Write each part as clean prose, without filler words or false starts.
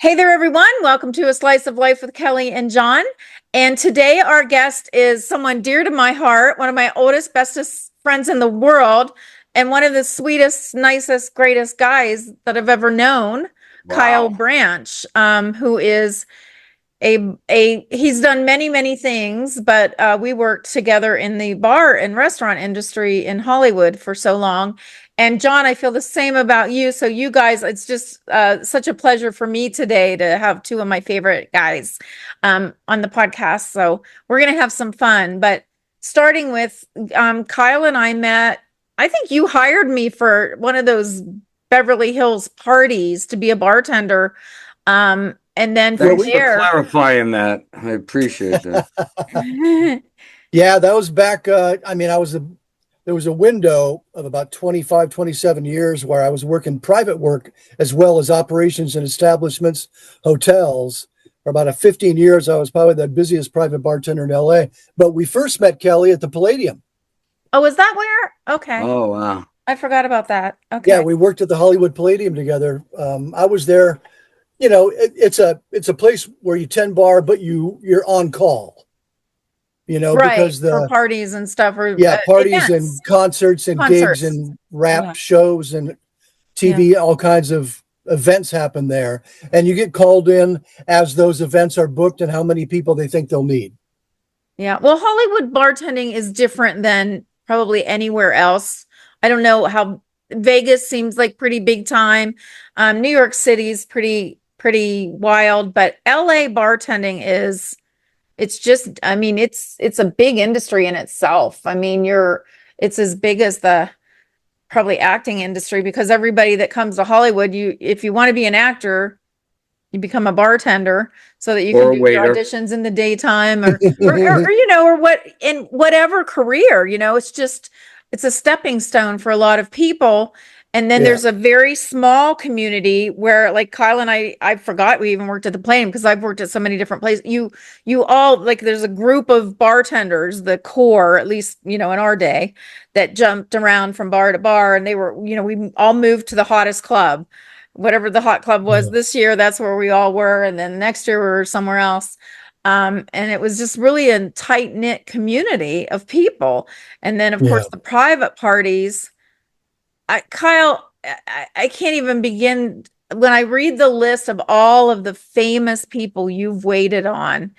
Hey there, everyone. Welcome to A Slice of Life with Kellie and Jon. And today our guest is someone dear to my heart, one of my oldest, bestest friends in the world, and one of the sweetest, nicest, greatest guys that I've ever known, Kyle Wow. Branche, who is he's done many things, but we worked together in the bar and restaurant industry in Hollywood for so long. And Jon, I feel the same about you. So you guys, it's just such a pleasure for me today to have two of my favorite guys on the podcast. So we're gonna have some fun. But starting with Kyle and I met. I think you hired me for one of those Beverly Hills parties to be a bartender. And then from Thanks for there, clarifying that. I appreciate that. Yeah, that was back. There was a window of about 25, 27 years where I was working private work as well as operations and establishments, hotels. For about 15 years, I was probably the busiest private bartender in LA. But we first met Kelly at the Palladium. oh, is that where? Okay. Oh, wow. I forgot about that. Yeah, Okay. we worked at the Hollywood Palladium together. I was there. It's a place where you tend bar, but you're on call. Right. Because For the parties and stuff or parties and events, concerts and gigs concerts. and rap Yeah. shows and Yeah. TV, all kinds of events happen there. And you get called in as those events are booked and how many people they think they'll need. Yeah. Well, Hollywood bartending is different than probably anywhere else. I don't know how Vegas seems like pretty big time. New York City's pretty wild, but LA bartending is it's just, I mean, it's a big industry in itself. I mean, it's as big as the probably acting industry because everybody that comes to Hollywood, if you want to be an actor, you become a bartender so that you can Or a do your waiter. auditions in the daytime or what in whatever career, it's a stepping stone for a lot of people. And then Yeah. there's a very small community where like Kyle and I forgot we even worked at the Plane because I've worked at so many different places. You all like there's a group of bartenders, the core, at least, in our day, that jumped around from bar to bar and they were, we all moved to the hottest club, whatever the hot club was Yeah. this year, that's where we all were. And then next year we were somewhere else. And it was just really a tight knit community of people. And then, of Yeah. course, the private parties. Kyle, I can't even begin when I read the list of all of the famous people you've waited on,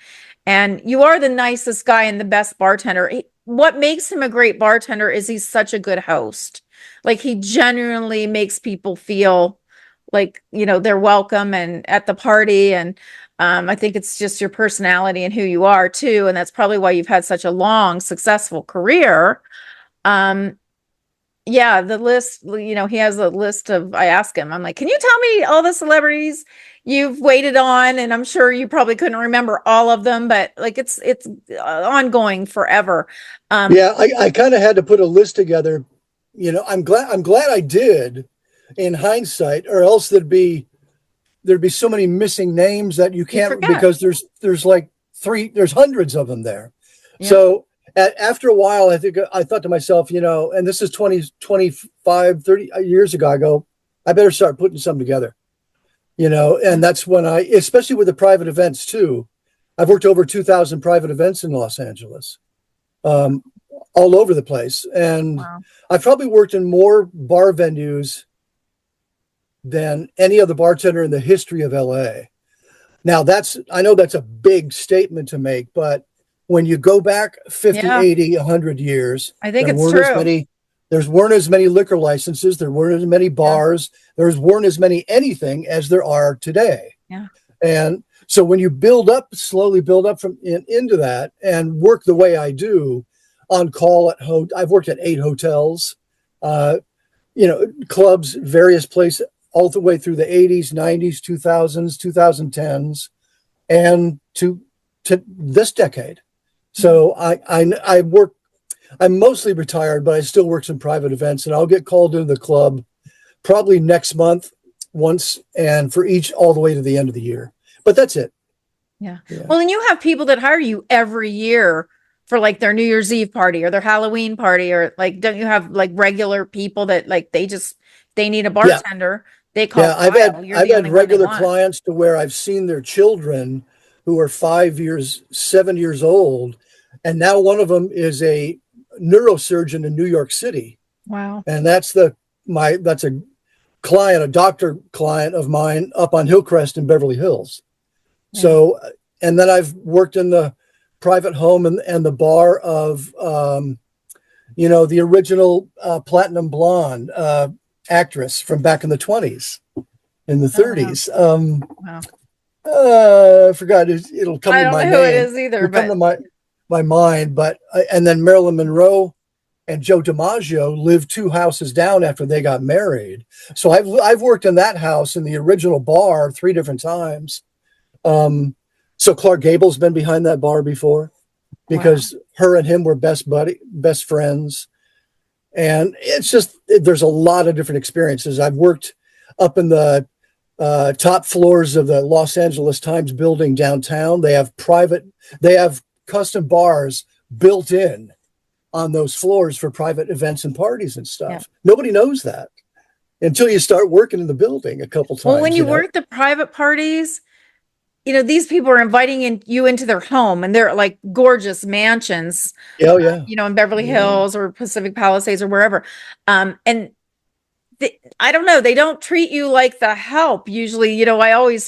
and you are the nicest guy and the best bartender. What makes him a great bartender is he's such a good host. Like he genuinely makes people feel like, they're welcome and at the party. And I think it's just your personality and who you are too. And that's probably why you've had such a long, successful career. Um, yeah, the list, he has a list of, I ask him, I'm like, can you tell me all the celebrities you've waited on? And I'm sure you probably couldn't remember all of them, but like it's ongoing forever. Yeah. I kind of had to put a list together. I'm glad I did in hindsight, or else there'd be so many missing names that you You can't, forget. because there's hundreds of them there. Yeah. So after a while, I think I thought to myself, and this is 20, 25, 30 years ago, I go, I better start putting some together, and that's when especially with the private events too. I've worked over 2,000 private events in Los Angeles, um, all over the place. And Wow. I've probably worked in more bar venues than any other bartender in the history of LA. Now I know that's a big statement to make, but when you go back 50, Yeah, 80, 100 years, I think there it's weren't as true. many weren't as many liquor licenses, there weren't as many Yeah. bars, there weren't as many anything as there are today. Yeah. And so when you slowly build up into that and work the way I do on call I've worked at 8 hotels, uh, clubs, various places, all the way through the 80s, 90s, 2000s, 2010s, and to this decade. So I work. I'm mostly retired, but I still work some private events, and I'll get called into the club probably next month once, and for each all the way to the end of the year. But that's it. Yeah. Yeah. Well, and you have people that hire you every year for like their New Year's Eve party or their Halloween party, or like, don't you have like regular people that like they need a Yeah. bartender? they call Yeah, Kyle. You're I've the had only one they regular want. clients to where I've seen their children who are 5 years, 7 years old, and now one of them is a neurosurgeon in New York City, Wow. and that's a client, a doctor client of mine up on Hillcrest in Beverly Hills. Yeah. So, and then I've worked in the private home and the bar of, the original Platinum Blonde actress from back in the 20s, in the Oh, wow. 30s. Wow. I forgot. It'll come I to don't my know who it name. is either, It'll come but to my mind. But and then Marilyn Monroe and Joe DiMaggio lived 2 houses down after they got married. So I've worked in that house in the original bar 3 different times. So Clark Gable's been behind that bar before wow. because her and him were best friends. And it's just, there's a lot of different experiences. I've worked up in the top floors of the Los Angeles Times building downtown. They have custom bars built in on those floors for private events and parties and Yeah. stuff. Nobody knows that until you start working in the building a couple Well, when times, you work the private parties, these people are inviting you into their home and they're like gorgeous mansions, Oh, yeah. in Beverly Hills or Pacific Palisades or wherever. And I don't know, they don't treat you like the help usually. I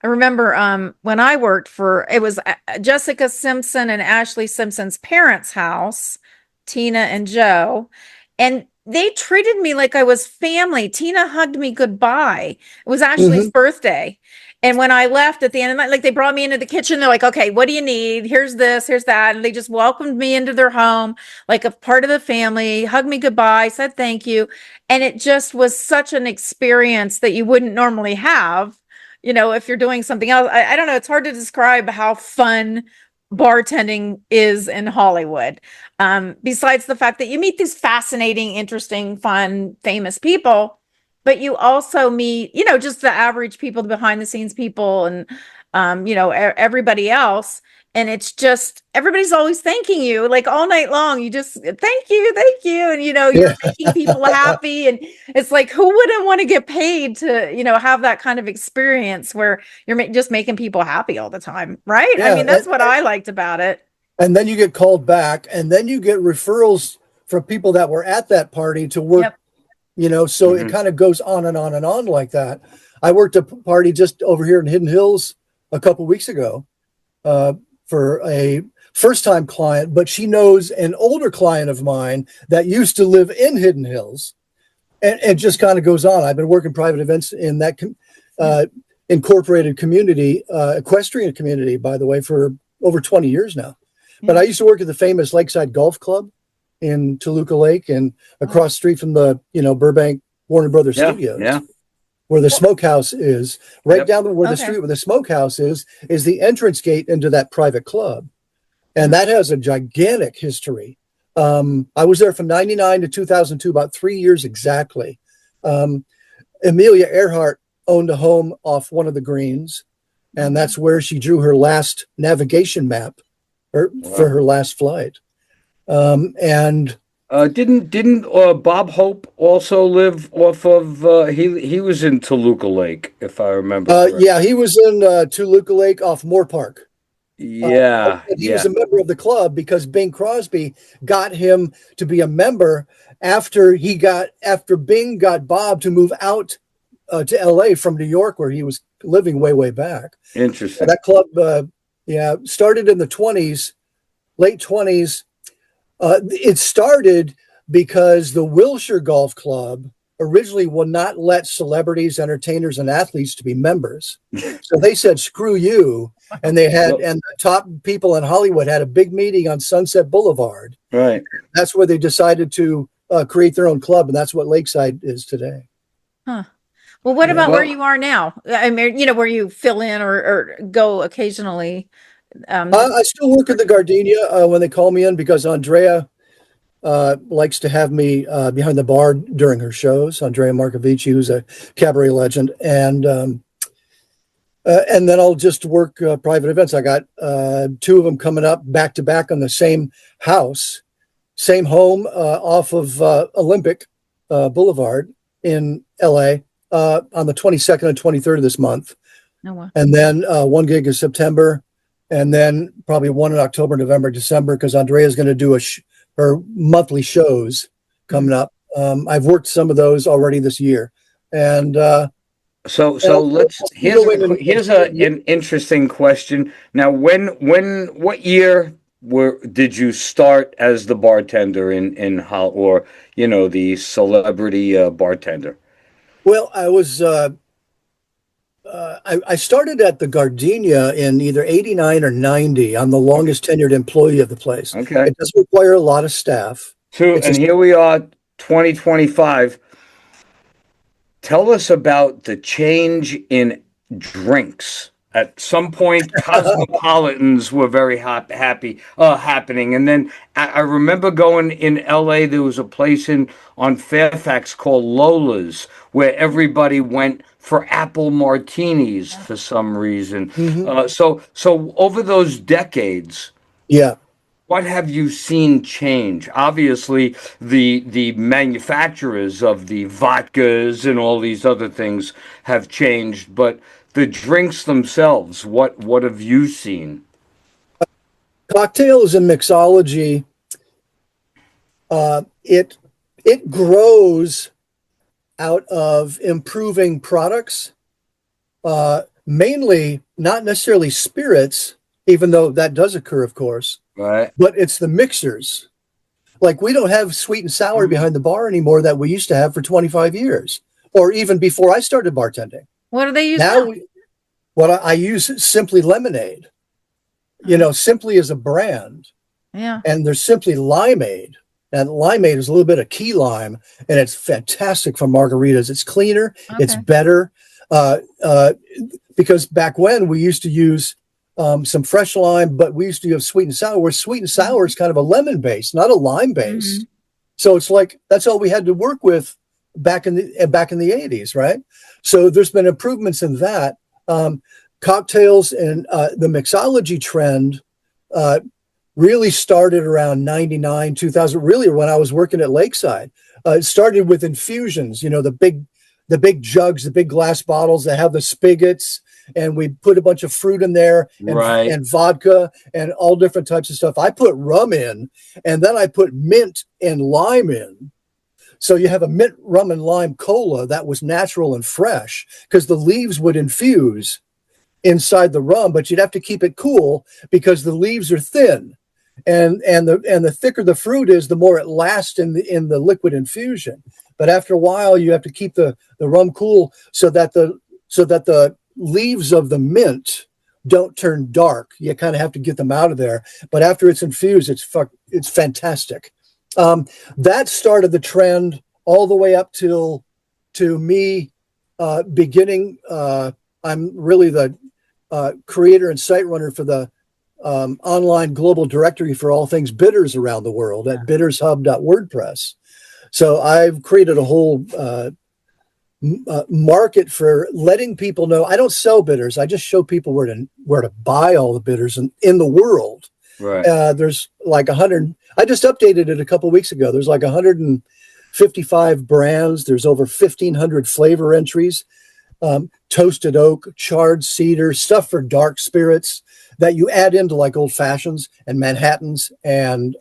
remember when I worked it was Jessica Simpson and Ashley Simpson's parents' house, Tina and Joe, and they treated me like I was family. Tina hugged me goodbye. It was Ashley's Hmm. birthday. And when I left at the end of the night, like they brought me into the kitchen, they're like, okay, what do you need? Here's this, here's that. And they just welcomed me into their home, like a part of the family, hugged me goodbye, said thank you. And it just was such an experience that you wouldn't normally have, if you're doing something else. I don't know. It's hard to describe how fun bartending is in Hollywood. Besides the fact that you meet these fascinating, interesting, fun, famous people, but you also meet, just the average people, the behind the scenes people, and, everybody else. And it's just, everybody's always thanking you, like all night long. You just thank you, thank you. And, you're Yeah. making people happy. And it's like, who wouldn't want to get paid to, have that kind of experience where you're just making people happy all the time, right? I Yeah. mean, that's what I liked about it. And then you get called back, and then you get referrals from people that were at that party to work, Yep. so it Mhm. kind of goes on and on and on like that. I worked a party just over here in Hidden Hills a couple weeks ago uh, for a first time client, but she knows an older client of mine that used to live in Hidden Hills. And it just kind of goes on. I've been working private events in that Yeah. incorporated community, equestrian community, by the way, for over 20 years now. But Yeah. I used to work at the famous Lakeside Golf Club in Toluca Lake and Oh, across the street from the, Burbank Warner Brothers Yeah, Studios, yeah. where the well, smokehouse is. Right Yep. down where the okay. street where the smokehouse is the entrance gate into that private club. And Yeah. that has a gigantic history. I was there from 99 to 2002, about 3 years exactly. Um, Amelia Earhart owned a home off one of the greens, and that's where she drew her last navigation map for Wow. her last flight. And Didn't Bob Hope also live off of he was in Toluca Lake, if I remember yeah, correctly. he was in Toluca Lake off Moore Park. Yeah, And he was yeah. a member of the club because Bing Crosby got him to be a member after Bing got Bob to move out to LA from New York, where he was living way back. Interesting. That club, yeah, started in the 20s, late 20s. It started because the Wilshire Golf Club originally would not let celebrities, entertainers, and athletes to be members. So they said, screw you. And Well, and the top people in Hollywood had a big meeting on Sunset Boulevard. right. That's where they decided to create their own club. And that's what Lakeside is today. Huh. Well, what Yeah. about where Well, you are now? I mean, where you fill in or go occasionally. Um, I still work at the Gardenia when they call me in because Andrea likes to have me behind the bar during her shows. Andrea Marcovici, who's a cabaret legend, and then I'll just work private events. I got 2 of them coming up back to back on the same house, same home off of Olympic Boulevard in LA. on the 22nd and 23rd of this month, Oh, wow. and then one gig in September, and then probably one in October, November, December, because Andrea's going to do her monthly shows coming up. I've worked some of those already this year, and So and so let's I'll here's go in an interesting question. Now, what year did you start as the bartender in Hol or the celebrity bartender? well, I started at the Gardenia in either 89 or 90. I'm the Okay. longest tenured employee of the place. Okay. It does require a lot of staff. It's And just here we are, 2025. Tell us about the change in drinks. At some point, cosmopolitans were very happy happening, and then I remember going in L.A. There was a place in on Fairfax called Lola's, where everybody went for apple martinis for some reason. Mhm. So over those decades, Yeah. what have you seen change? Obviously, the manufacturers of the vodkas and all these other things have changed, but the drinks themselves, what have you seen? Cocktails and mixology, it grows out of improving products, mainly not necessarily spirits, even though that does occur, of course, Right? but it's the mixers. Like we don't have sweet and sour behind the bar anymore that we used to have for 25 years, or even before I started bartending. What do they use Now now? what I use is Simply Lemonade. Simply is a brand, Yeah. and there's Simply Limeade. And limeade is a little bit of key lime, and it's fantastic for margaritas. It's cleaner, it's Okay. better. Uh, uh, because back when we used to use some fresh lime, but we used to use sweet and sour, where sweet and sour is kind of a lemon base, not a lime base. Mhm. So it's like that's all we had to work with back in the 80s, right? So there's been improvements in that. Cocktails and the mixology trend uh, really started around 99, 2000, really when I was working at Lakeside. It started with infusions, the big jugs, the big glass bottles that have the spigots, and we put a bunch of fruit in there Right. and vodka and all different types of stuff. I put rum in, and then I put mint and lime in. So you have a mint rum and lime cola that was natural and fresh because the leaves would infuse inside the rum, but you'd have to keep it cool because the leaves are thin, and the thicker the fruit is, the more it lasts in the liquid infusion. But after a while, you have to keep the rum cool so that the leaves of the mint don't turn dark. You kind of have to get them out of there. But after it's infused, it's fantastic. That started the trend all the way up to me beginning. I'm really the creator and site runner for the online global directory for all things bitters around the world at bittershub.wordpress. So I've created a whole market for letting people know I don't sell bitters. I just show people where to buy all the bitters in the world. Right. There's like 100. I just updated it a couple of weeks ago. There's like 155 brands. There's over 1,500 flavor entries. Toasted oak, charred cedar, stuff for dark spirits that you add into like old fashions and Manhattans and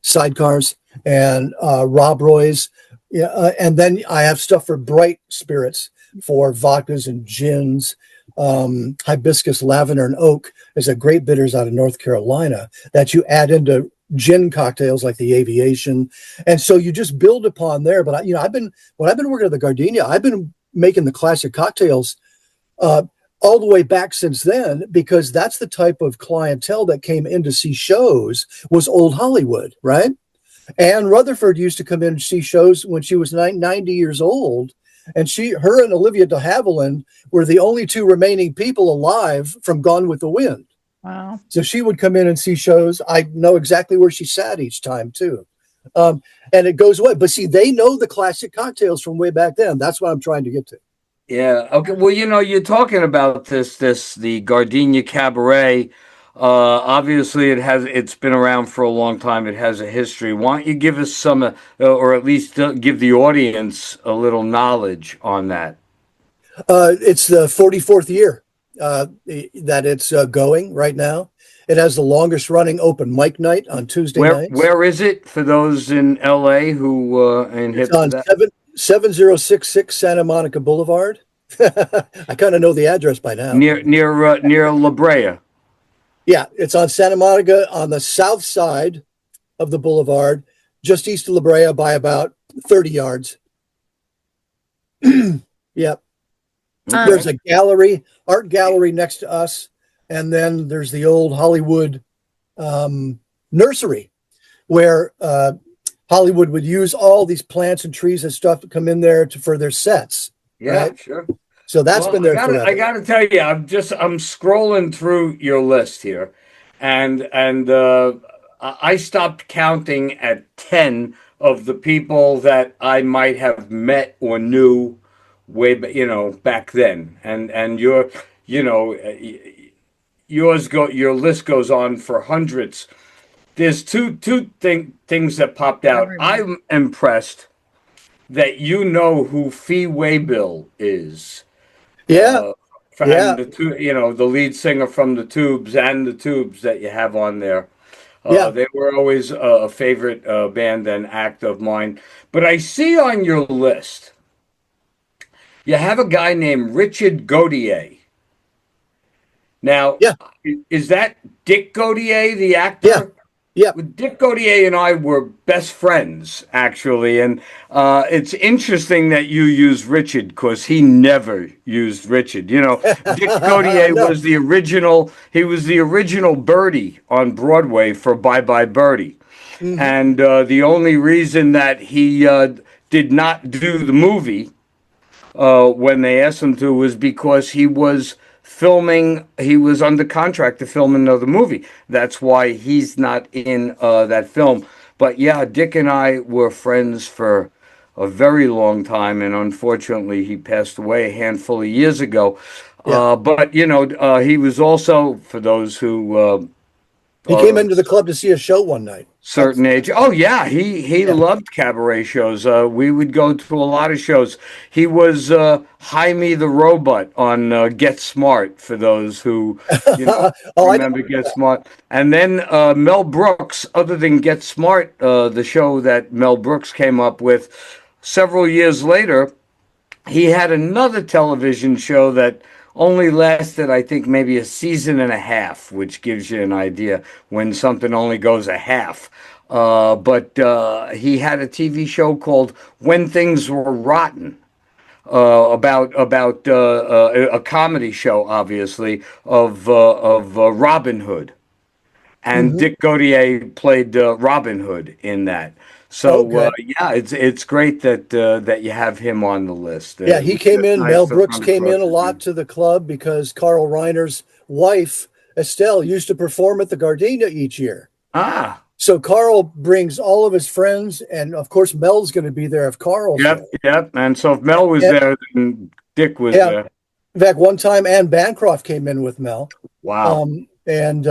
sidecars and Rob Roy's. Yeah, and then I have stuff for bright spirits for vodkas and gins. Hibiscus, lavender, and oak is a great bitters out of North Carolina that you add into gin cocktails like the Aviation, and so you just build upon there. But I've been working at the Gardenia, I've been making the classic cocktails all the way back since then, because that's the type of clientele that came in to see shows was old Hollywood, right? Anne Rutherford used to come in and see shows when she was 90 years old. And her and Olivia de Havilland were the only two remaining people alive from Gone with the Wind. Wow. So she would come in and see shows. I know exactly where she sat each time too. And it goes away. But see, they know the classic cocktails from way back then. That's what I'm trying to get to. Yeah. Okay. Well, you're talking about the Gardenia Cabaret. Obviously, it's been around for a long time. It has a history. Why don't you give us some, or at least give the audience a little knowledge on that? It's the 44th year that it's going right now. It has the longest running open mic night on Tuesday nights. Where is it for those in LA who in It's hip to on that? 7066 Santa Monica Boulevard. I kind of know the address by now. Near La Brea. Yeah, it's on Santa Monica on the south side of the boulevard, just east of La Brea by about 30 yards. Yep. There's Okay. a gallery, art gallery next to us. And then there's the old Hollywood nursery where Hollywood would use all these plants and trees and stuff to come in there for their sets. Yeah, Right. sure. So that's Well, been there I forever. gotta tell you, I'm scrolling through your list here, and I stopped counting at 10 of the people that I might have met or knew back then, and you know your list goes on for hundreds. There's things that popped out. Everybody. I'm impressed that you know who Fee Waybill is. Yeah. uh, Yeah. and the lead singer from the Tubes and the Tubes that you have on there. Yeah. They were always a favorite band and act of mine. But I see on your list you have a guy named Richard Gaudier. Now, Yeah. is that Dick Gaudier, the Yeah. actor? Yeah. Dick Gaudier and I were best friends, actually, and it's interesting that you use Richard because he never used Richard. Dick Gaudier No. was the original. He was the original Birdie on Broadway for Bye Bye Birdie, Mm-hmm. and the only reason that he did not do the movie when they asked him to was because he was filming, he was under contract to film another movie. That's why he's not in that film. But yeah, Dick and I were friends for a very long time, and unfortunately, he passed away a handful of years ago. Yeah. But he was also, for those who He came are into the club to see a show one night. certain age. Oh yeah, he Yeah. loved cabaret shows. We would go to a lot of shows. He was Jaime the Robot on Get Smart for those who Oh, I remember Get Smart. And then Mel Brooks. Other than Get Smart, the show that Mel Brooks came up with several years later, he had another television show that only lasted, I think, maybe a season and a half, which gives you an idea when something only goes a half. But he had a TV show called When Things Were Rotten, about a comedy show, obviously, of Robin Hood, and Mhm. Dick Gaudier played Robin Hood in that. So Okay. yeah, it's great that you have him on the list. Yeah, It he was came just in. nice Mel to Brooks run came across in a his lot name. to the club because Carl Reiner's wife, Estelle, used to perform at the Gardenia each year. Ah, So Carl brings all of his friends, and of course, Mel's going to be there if Carl's yep, there. yep. And so if Mel was And, there, then Dick was yeah, there. in fact, one time Anne Bancroft came in with Mel. Wow. And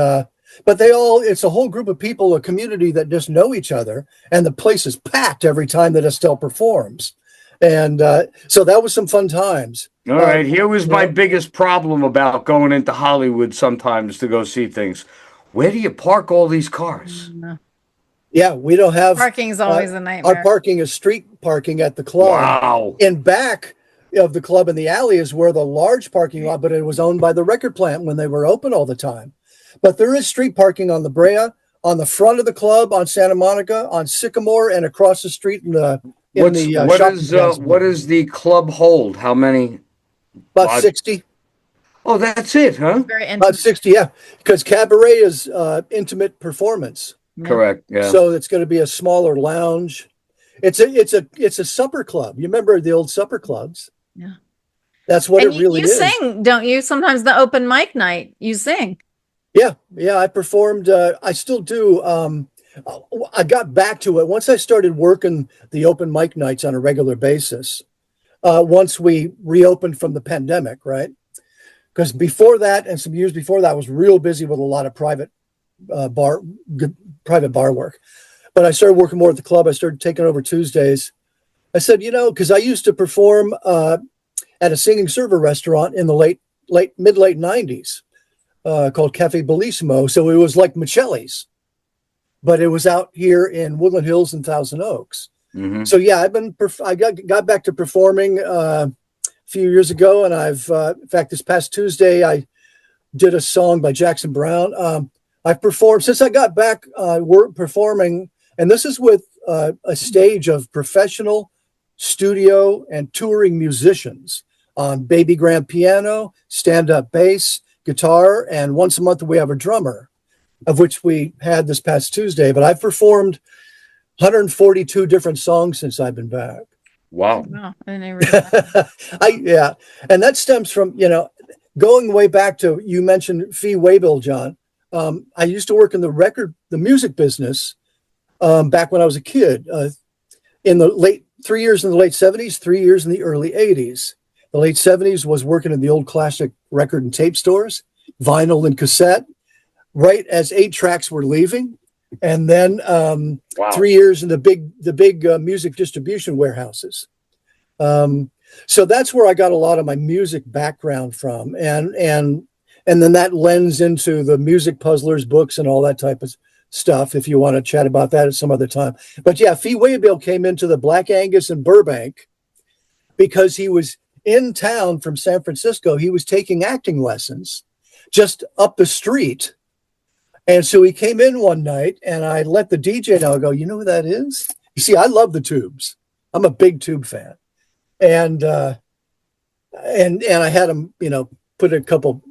but it's a whole group of people, a community that just know each other, and the place is packed every time that Estelle performs. And so that was some fun times. All right. Here was You my know, biggest problem about going into Hollywood sometimes to go see things. Where do you park all these cars? Mm. yeah, we don't have Parking's uh, always a our nightmare. parking is street parking at the club. Wow. In back of the club in the alley is where the large parking lot, but it was owned by the record plant when they were open all the time. But there is street parking on the Brea, on the front of the club, on Santa Monica, on Sycamore, and across the street in the shopping What complex. does the club hold? How many About lodges? 60, Oh, that's it, huh? Very about intimate. 60, yeah. Because cabaret is intimate performance. Yeah. Correct. Yeah. So it's going to be a smaller lounge. It's a supper club. You remember the old supper clubs? Yeah. That's what And it really you is. sing, don't you? Sometimes the open mic night, you sing. Yeah, yeah. I performed. I still do. I got back to it once I started working the open mic nights on a regular basis. Once we reopened from the pandemic, right? because before that and some years before that, I was real busy with a lot of private bar work. But I started working more at the club. I started taking over Tuesdays. I said, because I used to perform at a singing server restaurant in the mid late 90s called Cafe Bellissimo. So it was like Michelli's, but it was out here in Woodland Hills and Thousand Oaks. Mm-hmm. So yeah, I got back to performing a few years ago, and in fact, this past Tuesday I did a song by Jackson Brown. I've performed since I got back. We're performing, and this is with a stage of professional studio and touring musicians on baby grand piano, stand-up bass, guitar, and once a month we have a drummer, of which we had this past Tuesday. But I've performed 142 different songs since I've been back. Wow. Wow. I didn't even realize. Yeah. And that stems from, going way back to, you mentioned fee waybill, John. I used to work in the music business back when I was a kid, in the 3 years in the late 70s, 3 years in the early 80s. The late 70s was working in the old classic record and tape stores, vinyl and cassette, right as 8-tracks were leaving. And then Wow. 3 years in the big music distribution warehouses. So that's where I got a lot of my music background from. And then that lends into the music puzzlers books and all that type of stuff, if you want to chat about that at some other time. But yeah, Fee Waybill came into the Black Angus in Burbank because he was in town from San Francisco. He was taking acting lessons just up the street. And so he came in one night, and I let the DJ know. I go, you know who that is? You see, I love the Tubes. I'm a big Tube fan. And I had him, put a couple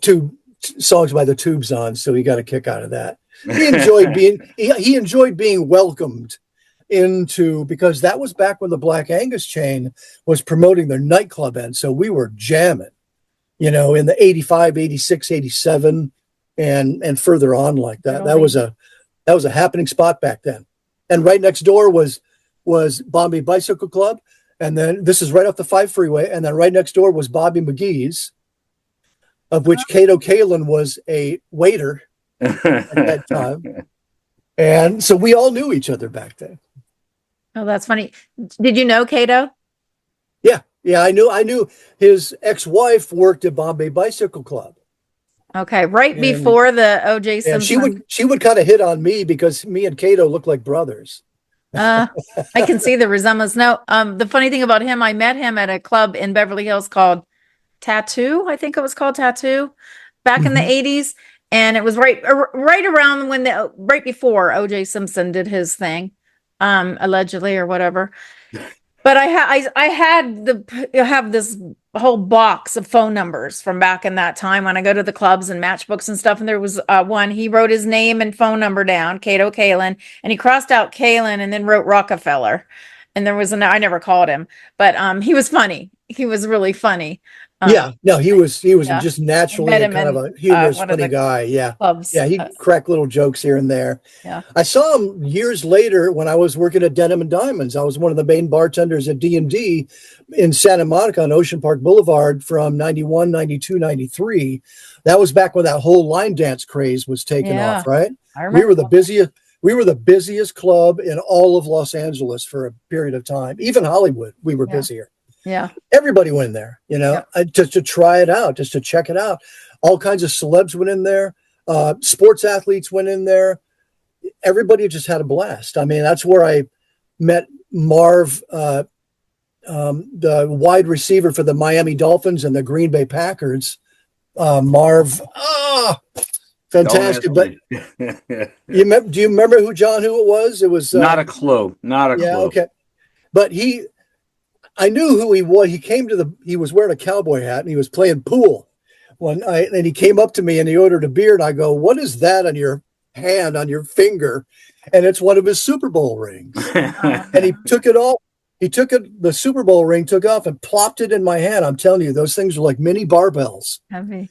Tube songs by the Tubes on, so he got a kick out of that. He enjoyed being welcomed into, because that was back when the Black Angus chain was promoting their nightclub end. So we were jamming, in the 85, 86, 87 and further on like that. That was a happening spot back then. And right next door was Bombay Bicycle Club. And then this is right off the 5 freeway. And then right next door was Bobby McGee's, of which Cato Kalin was a waiter at that time. And so we all knew each other back then. Oh, that's funny. Did you know Cato? Yeah, I knew his ex-wife worked at Bombay Bicycle Club. Okay, right before the O.J. Simpson. And she would kind of hit on me because me and Cato look like brothers. I can see the resemblance. No, the funny thing about him, I met him at a club in Beverly Hills called Tattoo. I think it was called Tattoo back in the 80s. And it was right around right before O.J. Simpson did his thing, allegedly or whatever. But I have this whole box of phone numbers from back in that time when I go to the clubs and matchbooks and stuff. And there was one, he wrote his name and phone number down, Cato Kalin, and he crossed out Kalin and then wrote Rockefeller. And there was I never called him, but he was funny. He was really funny. He was just naturally kind of a humorous, funny guy. Yeah. Clubs. Yeah. He cracked little jokes here and there. Yeah. I saw him years later when I was working at Denim and Diamonds. I was one of the main bartenders at D&D in Santa Monica on Ocean Park Boulevard from 91, 92, 93. That was back when that whole line dance craze was taking off, right? I remember. We were the busiest club in all of Los Angeles for a period of time. Even Hollywood, we were busier. Yeah. Everybody went in there, just to try it out, just to check it out. All kinds of celebs went in there. Sports athletes went in there. Everybody just had a blast. I mean, that's where I met Marv, the wide receiver for the Miami Dolphins and the Green Bay Packers. Marv, fantastic. But do you remember who it was? It was not a clue. Not a clue. Okay. But I knew who he was. He was wearing a cowboy hat and he was playing pool one night. And he came up to me and he ordered a beer. And I go, "What is that on your hand, on your finger?" And it's one of his Super Bowl rings. And he took it off. The Super Bowl ring took off and plopped it in my hand. I'm telling you, those things are like mini barbells. Heavy.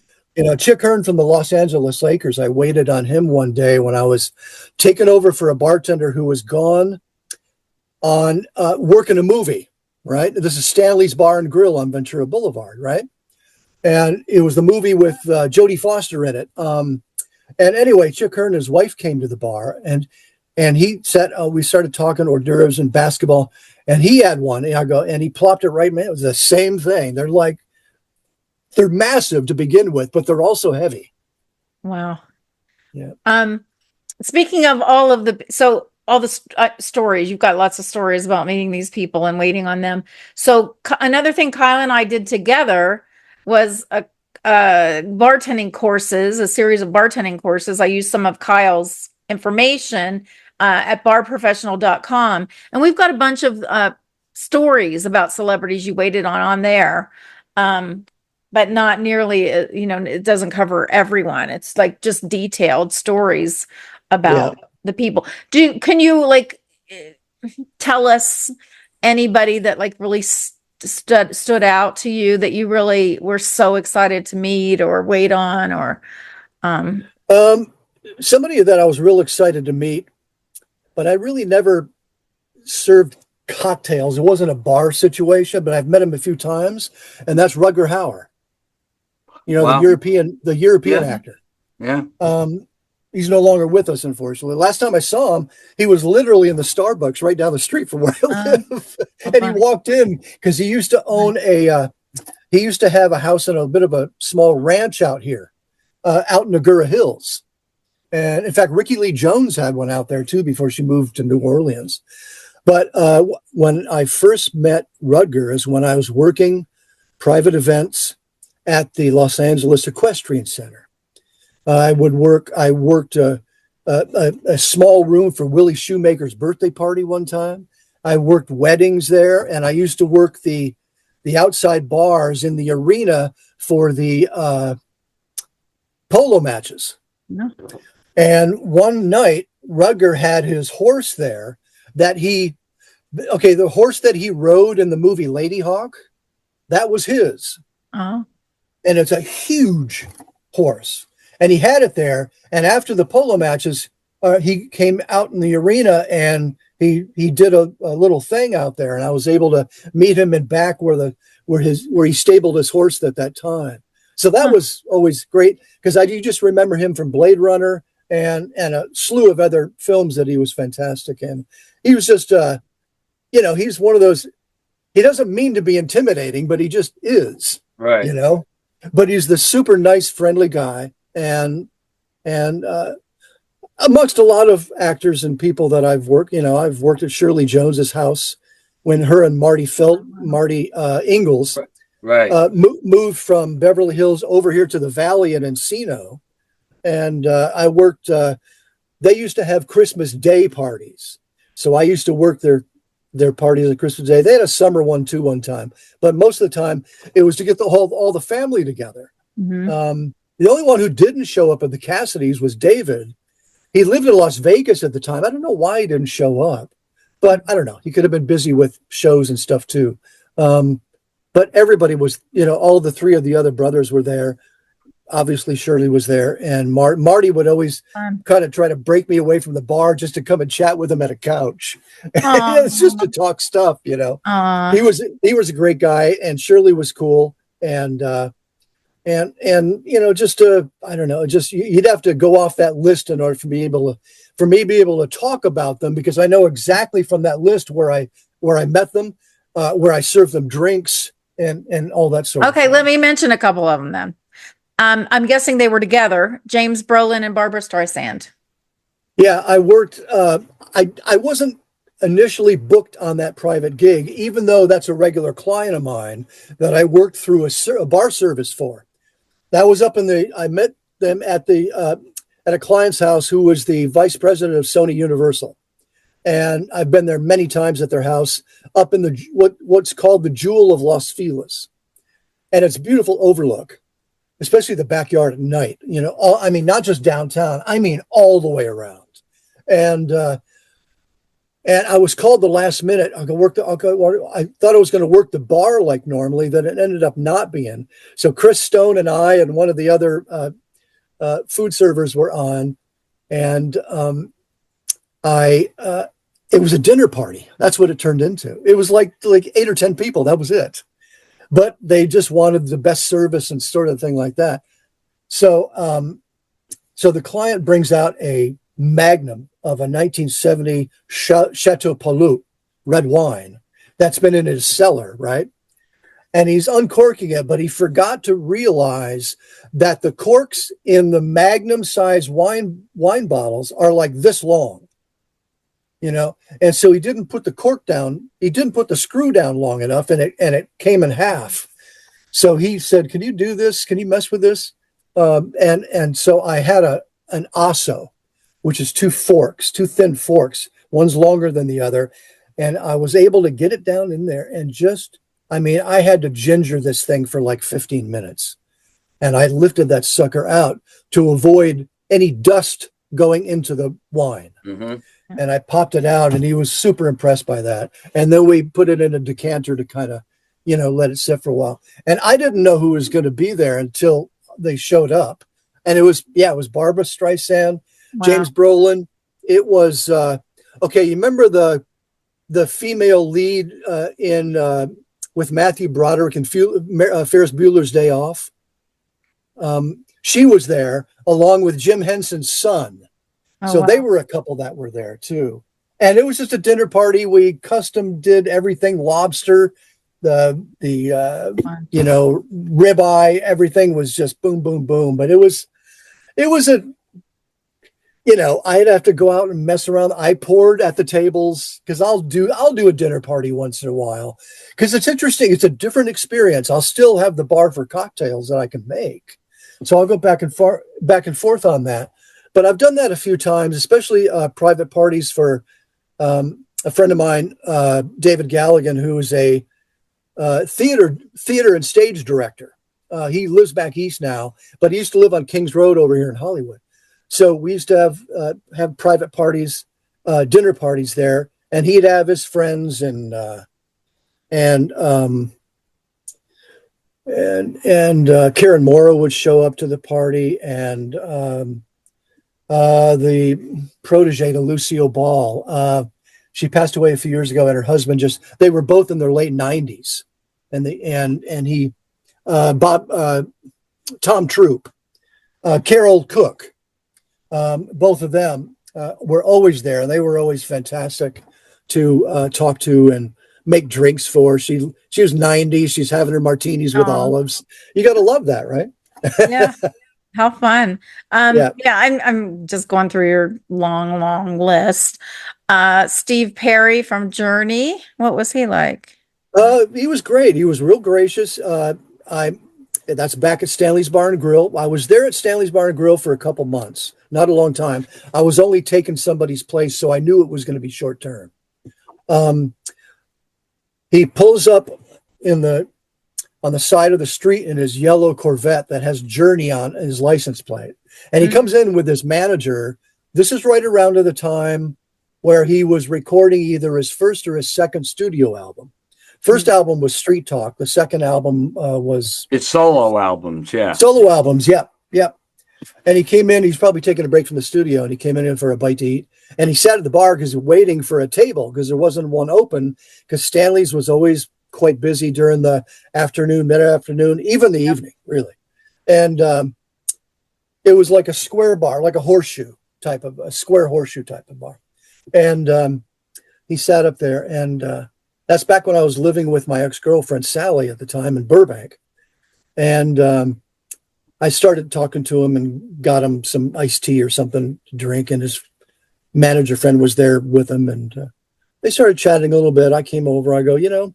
Chick Hearn from the Los Angeles Lakers, I waited on him one day when I was taking over for a bartender who was gone on working a movie. Right. This is Stanley's Bar and Grill on Ventura Boulevard. Right. and it was the movie with Jodie Foster in it. And anyway, Chick Hearn and his wife came to the bar, and he said, we started talking hors d'oeuvres and basketball, and he had one. And I go, and he plopped it right, man. It was the same thing. They're massive to begin with, but they're also heavy. Wow. Yeah. Speaking of all the stories, you've got lots of stories about meeting these people and waiting on them. So another thing Kyle and I did together was a series of bartending courses. I used some of Kyle's information at barprofessional.com, and we've got a bunch of stories about celebrities you waited on there. But not nearly, it doesn't cover everyone. It's like just detailed stories about the people. Can you tell us anybody that really stood out to you that you really were so excited to meet or wait on, or somebody that I was real excited to meet, but I really never served cocktails. It wasn't a bar situation, but I've met him a few times, and that's Rutger Hauer. Wow. the European actor. Yeah. He's no longer with us, unfortunately. Last time I saw him, he was literally in the Starbucks right down the street from where I live. And he walked in because he used to own he used to have a house in a bit of a small ranch out here, out in Agoura Hills. And in fact, Ricky Lee Jones had one out there too before she moved to New Orleans. But when I first met Rutger is when I was working private events at the Los Angeles Equestrian Center. I worked a small room for Willie Shoemaker's birthday party one time. I worked weddings there, and I used to work the outside bars in the arena for the polo matches. Yeah. And one night, Rutger had his horse there the horse that he rode in the movie Lady Hawk, that was his. Oh. And it's a huge horse. And he had it there. And after the polo matches, he came out in the arena and he did a little thing out there. And I was able to meet him in back where he stabled his horse at that time. So that was always great because you just remember him from Blade Runner and a slew of other films that he was fantastic in. He was just, he's one of those, he doesn't mean to be intimidating, but he just is, right. But he's the super nice, friendly guy. And amongst a lot of actors and people that I've worked, I've worked at Shirley Jones's house when her and Marty Ingalls moved from Beverly Hills over here to the Valley in Encino. And I worked, they used to have Christmas Day parties. So I used to work their parties on Christmas Day. They had a summer one too one time, but most of the time it was to get all the family together. Mm-hmm. The only one who didn't show up at the Cassidys was David. He lived in Las Vegas at the time. I don't know why he didn't show up, but I don't know. He could have been busy with shows and stuff too. But everybody was, all the three of the other brothers were there. Obviously, Shirley was there, and Marty would always kind of try to break me away from the bar just to come and chat with him at a couch. It's just to talk stuff, He was a great guy, and Shirley was cool, and just I don't know, just you'd have to go off that list in order for me to be able to talk about them, because I know exactly from that list where I met them, where I served them drinks and all that sort of thing. Okay, let me mention a couple of them then. I'm guessing they were together, James Brolin and Barbara Streisand. Yeah, I worked, I wasn't initially booked on that private gig, even though that's a regular client of mine that I worked through a bar service for. That was I met them at a client's house who was the vice president of Sony Universal. And I've been there many times at their house up in what's called the Jewel of Los Feliz. And it's a beautiful overlook, especially the backyard at night, not just downtown, all the way around. And I was called the last minute. I thought I was going to work the bar like normally, then it ended up not being. So Chris Stone and I and one of the other food servers were on, and it was a dinner party. That's what it turned into. It was like 8 or 10 people. That was it. but they just wanted the best service and sort of thing like that. So, so the client brings out a magnum of a 1970 Chateau Palut red wine that's been in his cellar, right? And he's uncorking it, but he forgot to realize that the corks in the magnum size wine bottles are like this long, you know. And so he didn't put the cork down, he didn't put the screw down long enough, and it came in half. So he said, "Can you do this? Can you mess with this?" And so I had an osso, which is two thin forks, one's longer than the other, and I was able to get it down in there and just, I mean, I had to ginger this thing for like 15 minutes, and I lifted that sucker out to avoid any dust going into the wine. Mm-hmm. And I popped it out, and he was super impressed by that. And then we put it in a decanter to kind of, you know, let it sit for a while. And I didn't know who was going to be there until they showed up. And it was Barbara Streisand, Wow. James Brolin. It was, okay, you remember the female lead in with Matthew Broderick and Ferris Bueller's Day Off? She was there along with Jim Henson's son. Oh, So wow. they were a couple that were there too. And it was just a dinner party. We custom did everything, lobster, the you know, ribeye, everything was just boom, boom, boom. But it was a, you know, I'd have to go out and mess around. I poured at the tables because I'll do a dinner party once in a while because it's interesting. It's a different experience. I'll still have the bar for cocktails that I can make. So I'll go back and forth on that. But I've done that a few times, especially private parties for a friend of mine, David Galligan, who is a theater and stage director. He lives back east now, but he used to live on Kings Road over here in Hollywood. So we used to have private parties, dinner parties there, and he'd have his friends and Karen Morrow would show up to the party, and the protege to Lucille Ball. She passed away a few years ago, and her husband they were both in their late 90s. And he, Tom Troop, Carol Cook, both of them were always there, and they were always fantastic to talk to and make drinks for. She was 90. She's having her martinis with olives. You got to love that, right? Yeah. How fun. Yeah. I'm just going through your long list. Steve Perry from Journey. What was he like? He was great. He was real gracious. That's back at Stanley's Bar and Grill. I was there at Stanley's Bar and Grill for a couple months, not a long time. I was only taking somebody's place, so I knew it was going to be short term. He pulls up on the side of the street in his yellow Corvette that has Journey on his license plate. And he comes in with his manager. This is right around to the time where he was recording either his first or his second studio album. First album was Street Talk. The second album was... It's solo albums, yeah. Solo albums, yep. And he came in, he's probably taking a break from the studio, and he came in for a bite to eat. And he sat at the bar because waiting for a table because there wasn't one open because Stanley's was always quite busy during the afternoon, mid-afternoon, even the evening, really. And it was like a square bar, like a square horseshoe type of bar. And he sat up there, and that's back when I was living with my ex-girlfriend, Sally, at the time in Burbank. And I started talking to him and got him some iced tea or something to drink, and his manager friend was there with him, and they started chatting a little bit. I came over, I go, you know,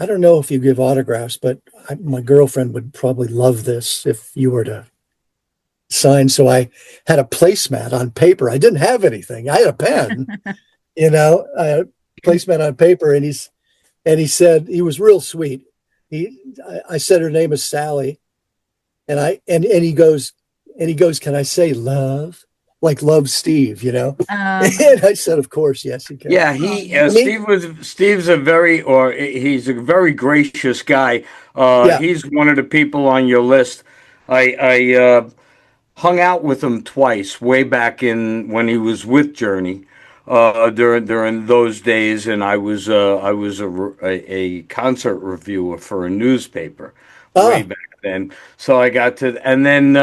I don't know if you give autographs, but my girlfriend would probably love this if you were to sign. So I had a placemat on paper. I didn't have anything. I had a pen, you know, a placemat on paper. And he said, he was real sweet. I said her name is Sally. And he goes, can I say love? Like Love Steve, you know? And I said, of course, yes, you can. Yeah, Steve's he's a very gracious guy. He's one of the people on your list. I hung out with him twice, way back when he was with Journey. during those days, and I was a concert reviewer for a newspaper way Ah, back then. So I got to, and then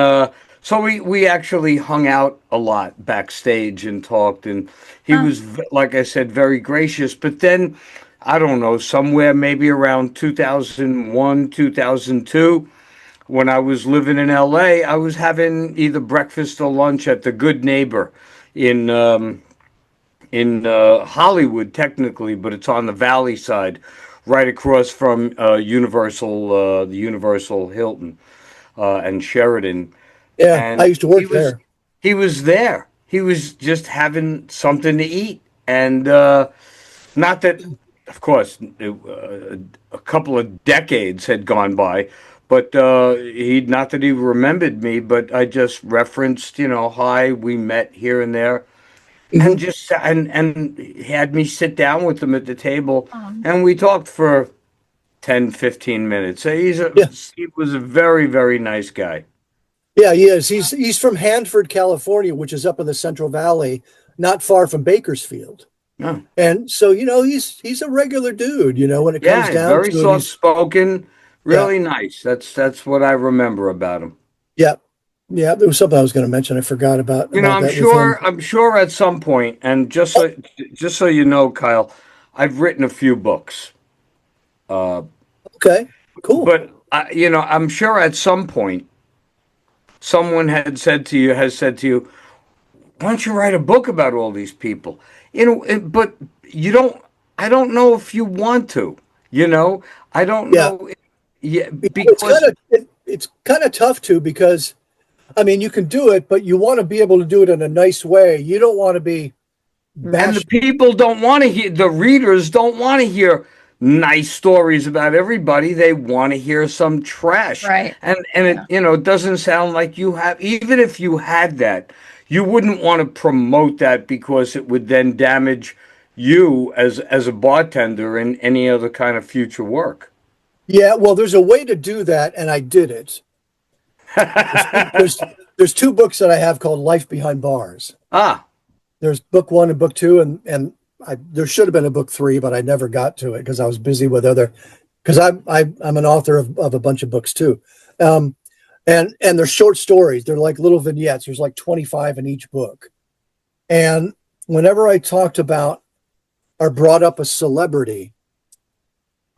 so we actually hung out a lot backstage and talked, and he Huh. was like I said, very gracious. But then I don't know, somewhere maybe around 2001, 2002, when I was living in LA, I was having either breakfast or lunch at the Good Neighbor in Hollywood, technically, but it's on the Valley side, right across from the Universal Hilton and Sheridan. yeah, I And used to work there. he was there. He was just having something to eat, and not that, of course, a couple of decades had gone by, but he not that he remembered me, but I just referenced, hi, we met here and there, and Hmm. just and had me sit down with him at the table, Um, and we talked for 10, 15 minutes. So Yeah, he was a very, very nice guy. yeah, he is. He's from Hanford, California, which is up in the Central Valley, not far from Bakersfield. Yeah, And so, he's a regular dude, when it comes yeah, down very to it. soft spoken, Yeah, really nice. That's what I remember about him. yeah, yeah. There was something I was going to mention. I forgot about You know, about I'm that with sure him. I'm sure at some point, and just so you know, Kyle, I've written a few books. Okay, cool. But I'm sure at some point someone has said to you, "Why don't you write a book about all these people?" But you don't. I don't know if you want to. I don't Yeah, know. Yeah, it's kind because of it's kind of tough to because I mean you can do it, but you want to be able to do it in a nice way. You don't want to be and the bashed. people don't want to hear, the readers don't want to hear nice stories about everybody. They want to hear some trash. right. And Yeah. it doesn't sound like you have, even if you had that, you wouldn't want to promote that because it would then damage you as a bartender in any other kind of future work. Yeah, well, there's a way to do that, and I did it. There's two books that I have called Life Behind Bars. Ah, There's book one and book two, and there should have been a book three, but I never got to it because I was busy with other. Because I'm an author of a bunch of books too, um, and they're short stories. They're like little vignettes. There's like 25 in each book. And whenever I talked about or brought up a celebrity,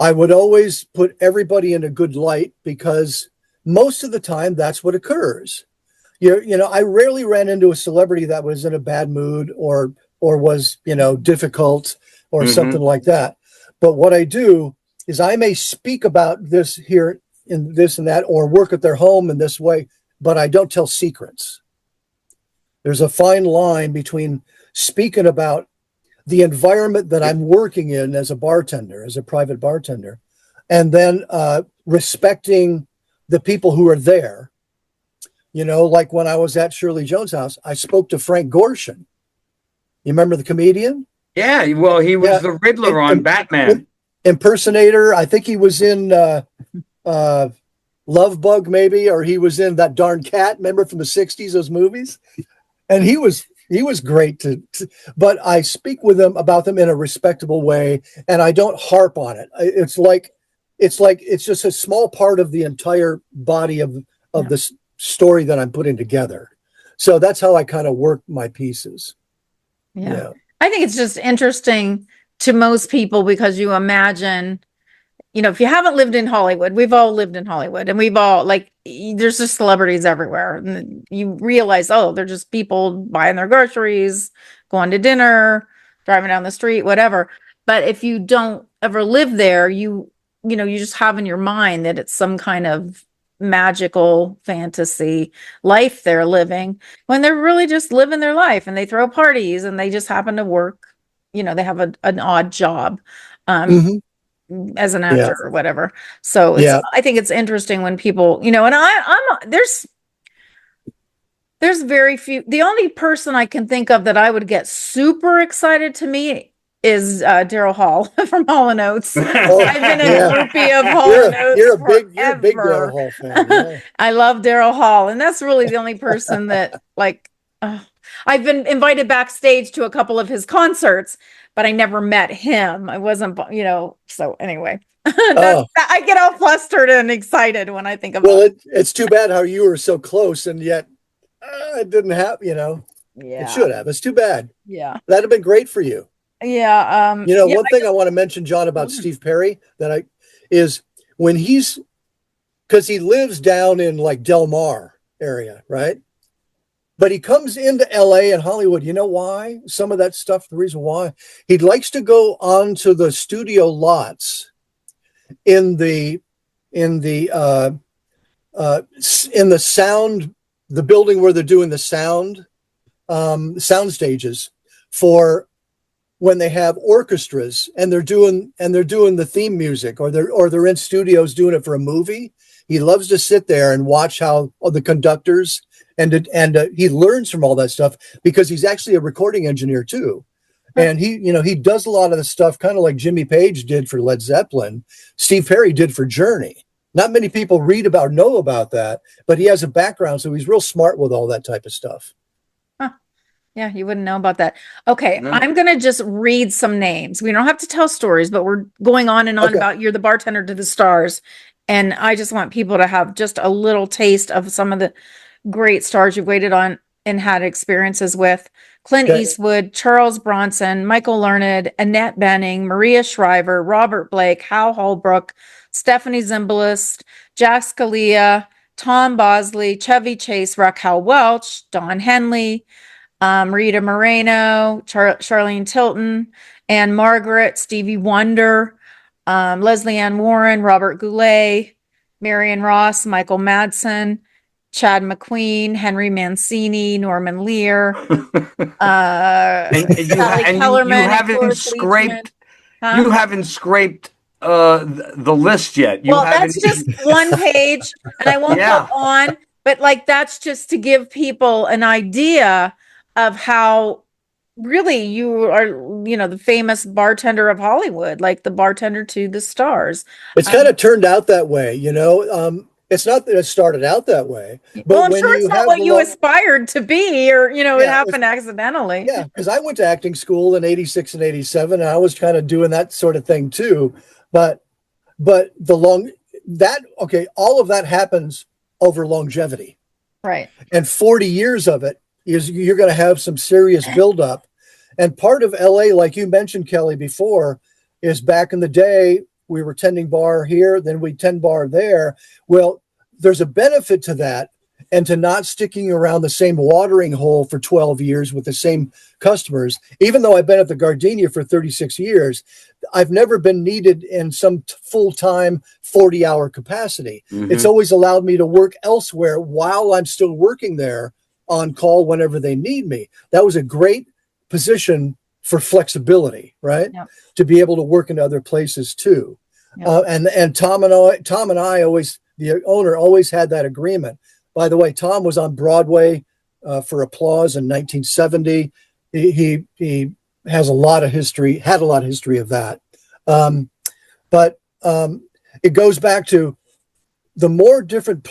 I would always put everybody in a good light because most of the time that's what occurs. I rarely ran into a celebrity that was in a bad mood or was, difficult or something mm-hmm. like that. But what I do is I may speak about this here in this and that or work at their home in this way, but I don't tell secrets. There's a fine line between speaking about the environment that I'm working in as a bartender, as a private bartender, and then respecting the people who are there. Like when I was at Shirley Jones' house, I spoke to Frank Gorshin. You remember the comedian? Yeah, well, he was Yeah, the Riddler im- on Batman. impersonator. I think he was in uh, Love Bug, maybe, or he was in That Darn Cat. Remember from the '60s, those movies? And he was great but I speak with them about them in a respectable way, and I don't harp on it. It's just a small part of the entire body of Yeah. this story that I'm putting together. So that's how I kind of work my pieces. Yeah. Yeah. I think it's just interesting to most people because you imagine, if you haven't lived in Hollywood, we've all lived in Hollywood and we've all there's just celebrities everywhere. And you realize, oh, they're just people buying their groceries, going to dinner, driving down the street, whatever. But if you don't ever live there, you just have in your mind that it's some kind of magical fantasy life they're living when they're really just living their life and they throw parties and they just happen to work, they have an odd job. Um, Hmm. as an Yeah. actor or whatever. So Yeah. I think it's interesting when people, and there's very few. The only person I can think of that I would get super excited to meet is Daryl Hall from Hall and Oates. Oh, I've been a yeah. groupie of Hall You're and Oates you're a big Daryl forever. Hall fan. Yeah. I love Daryl Hall, and that's really the only person that I've been invited backstage to a couple of his concerts, but I never met him. I wasn't, so anyway, Oh, I get all flustered and excited when I think well, about it's too bad how you were so close and yet it didn't have, it. it Yeah. should have. It's too bad. Yeah. That'd have been great for you. Yeah. Yeah. One thing I want to mention, John, about Steve Perry is when because he lives down in like Del Mar area, right? But he comes into LA and Hollywood. You know why? Some of that stuff, the reason why he likes to go onto the studio lots in the in the in the sound, the building where they're doing the sound stages for when they have orchestras and they're doing the theme music, or they're in studios doing it for a movie. He loves to sit there and watch how the conductors and he learns from all that stuff because he's actually a recording engineer too. And he does a lot of the stuff kind of like Jimmy Page did for Led Zeppelin, Steve Perry did for Journey. Not many people know about that, but he has a background, so he's real smart with all that type of stuff. Yeah, you wouldn't know about that. Okay, No. I'm gonna just read some names. We don't have to tell stories, but we're going on and on Okay. about You're the Bartender to the Stars. And I just want people to have just a little taste of some of the great stars you've waited on and had experiences with. Clint Okay. Eastwood, Charles Bronson, Michael Learned, Annette Bening, Maria Shriver, Robert Blake, Hal Holbrook, Stephanie Zimbalist, Jack Scalia, Tom Bosley, Chevy Chase, Raquel Welch, Don Henley, Rita Moreno, Charlene Tilton, Anne Margaret, Stevie Wonder, Leslie Ann Warren, Robert Goulet, Marion Ross, Michael Madsen, Chad McQueen, Henry Mancini, Norman Lear, And Sally Kellerman, and haven't Cloris Leachman. scraped Huh? you haven't scraped the list yet. You Well, haven't. that's just one page, and I won't Yeah. go on, but like that's just to give people an idea of how really you are, the famous bartender of Hollywood, like the bartender to the stars. It's kind of turned out that way. It's not that it started out that way, Well, but I'm when sure it's you not have what you aspired to be, or it Yeah, happened accidentally. yeah, because I went to acting school in '86 and '87, and I was kind of doing that sort of thing too. But all of that happens over longevity, Right. and 40 years of it is you're going to have some serious buildup. And part of LA, like you mentioned, Kelly, before, is back in the day we were tending bar here, then we tend bar there. Well, there's a benefit to that, and to not sticking around the same watering hole for 12 years with the same customers. Even though I've been at the Gardenia for 36 years, I've never been needed in some full-time 40-hour capacity. Mhm. It's always allowed me to work elsewhere while I'm still working there on call whenever they need me. That was a great position for flexibility, right? Yep. To be able to work in other places too. Yep. And Tom and I always, the owner always had that agreement. By the way, Tom was on Broadway for Applause in 1970. He has a lot of history, had a lot of history of that. But it goes back to the more different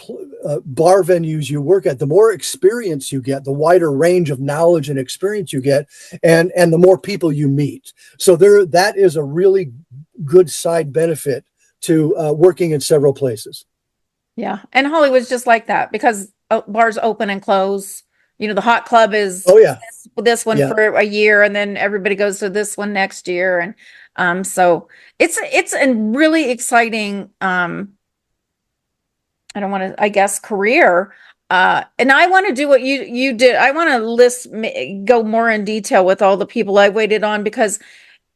bar venues you work at, the more experience you get, the wider range of knowledge and experience you get, and the more people you meet. So that is a really good side benefit to working in several places. Yeah. And Hollywood's just like that because bars open and close. The Hot Club is this one for a year, and then everybody goes to this one next year. And so it's a really exciting I don't want to, I guess, career. And I want to do what you did. I want to go more in detail with all the people I waited on, because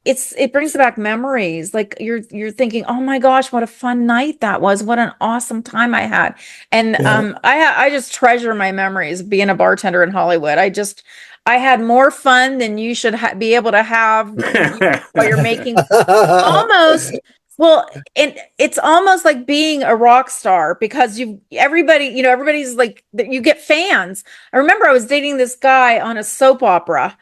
it brings back memories. Like you're thinking, oh my gosh, what a fun night that was. What an awesome time I had. And I just treasure my memories of being a bartender in Hollywood. I had more fun than you should be able to have while you're making almost. Well, and it's almost like being a rock star, because everybody's like, you get fans. I remember I was dating this guy on a soap opera,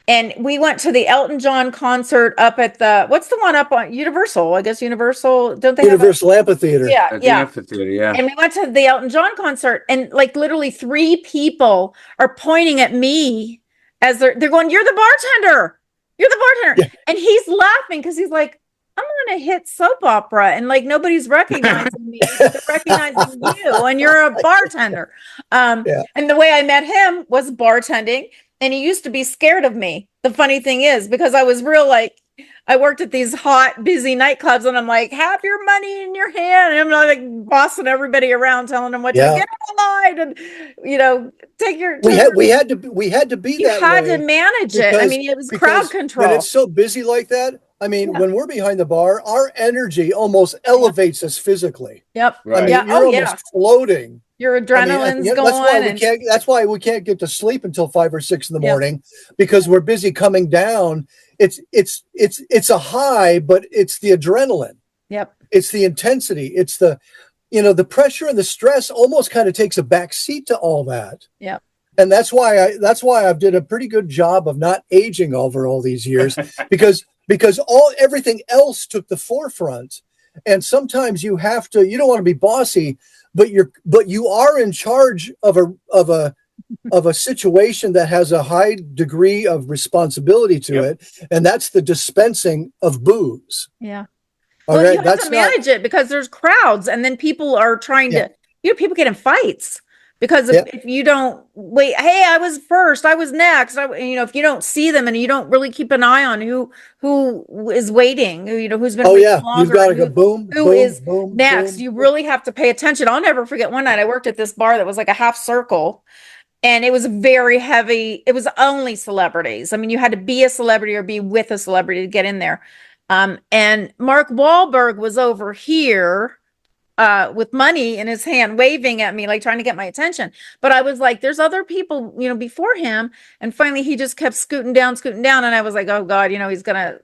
and we went to the Elton John concert up at what's the one up on Universal? I guess Universal, don't they Universal Amphitheater? Yeah, At the yeah. amphitheater, yeah. And we went to the Elton John concert, and like literally 3 people are pointing at me as they're going, "You're the bartender. You're the bartender." Yeah. And he's laughing because he's like, "I'm on a hit soap opera and like nobody's recognizing me, but they're recognizing you and you're a bartender." Yeah. And the way I met him was bartending, and he used to be scared of me. The funny thing is, because I was real like I worked at these hot, busy nightclubs, and I'm like, "Have your money in your hand," and I'm like bossing everybody around, telling them what to Yeah. get on the line, and take your We turn. had we had to be You that had to way manage it. I because mean, it was crowd when it's control. so busy like that, I mean, Yeah. when we're behind the bar, our energy almost Yeah. elevates us physically. Yep. I Right. mean, Yeah. Oh, you're yeah. almost floating. Your I mean, adrenaline's going, and that's why we can't get to sleep until 5 or 6 in the yep. morning because we're busy coming down. It's a high, but it's the adrenaline. Yep. It's the intensity. It's the pressure and the stress almost kind of takes a back seat to all that. Yep. And that's why I've did a pretty good job of not aging over all these years because everything else took the forefront. And sometimes you don't want to be bossy, but you are in charge of a situation that has a high degree of responsibility to Yep. it, and that's the dispensing of booze. Yeah. All Well, you right, have that's to not. manage it because there's crowds, and then people are trying Yeah, to, people get in fights because yeah. if you don't wait, hey, I was first, I was next, if you don't see them and you don't really keep an eye on who is waiting, who's been Oh waiting yeah, you've longer got and to go boom, who boom, is boom, next, boom. you really have to pay attention. I'll never forget one night I worked at this bar that was like a half circle. And it was very heavy. It was only celebrities. I mean, you had to be a celebrity or be with a celebrity to get in there. And Mark Wahlberg was over here with money in his hand, waving at me, like trying to get my attention. But I was like, there's other people, before him. And finally, he just kept scooting down, scooting down. And I was like, oh God, he's going to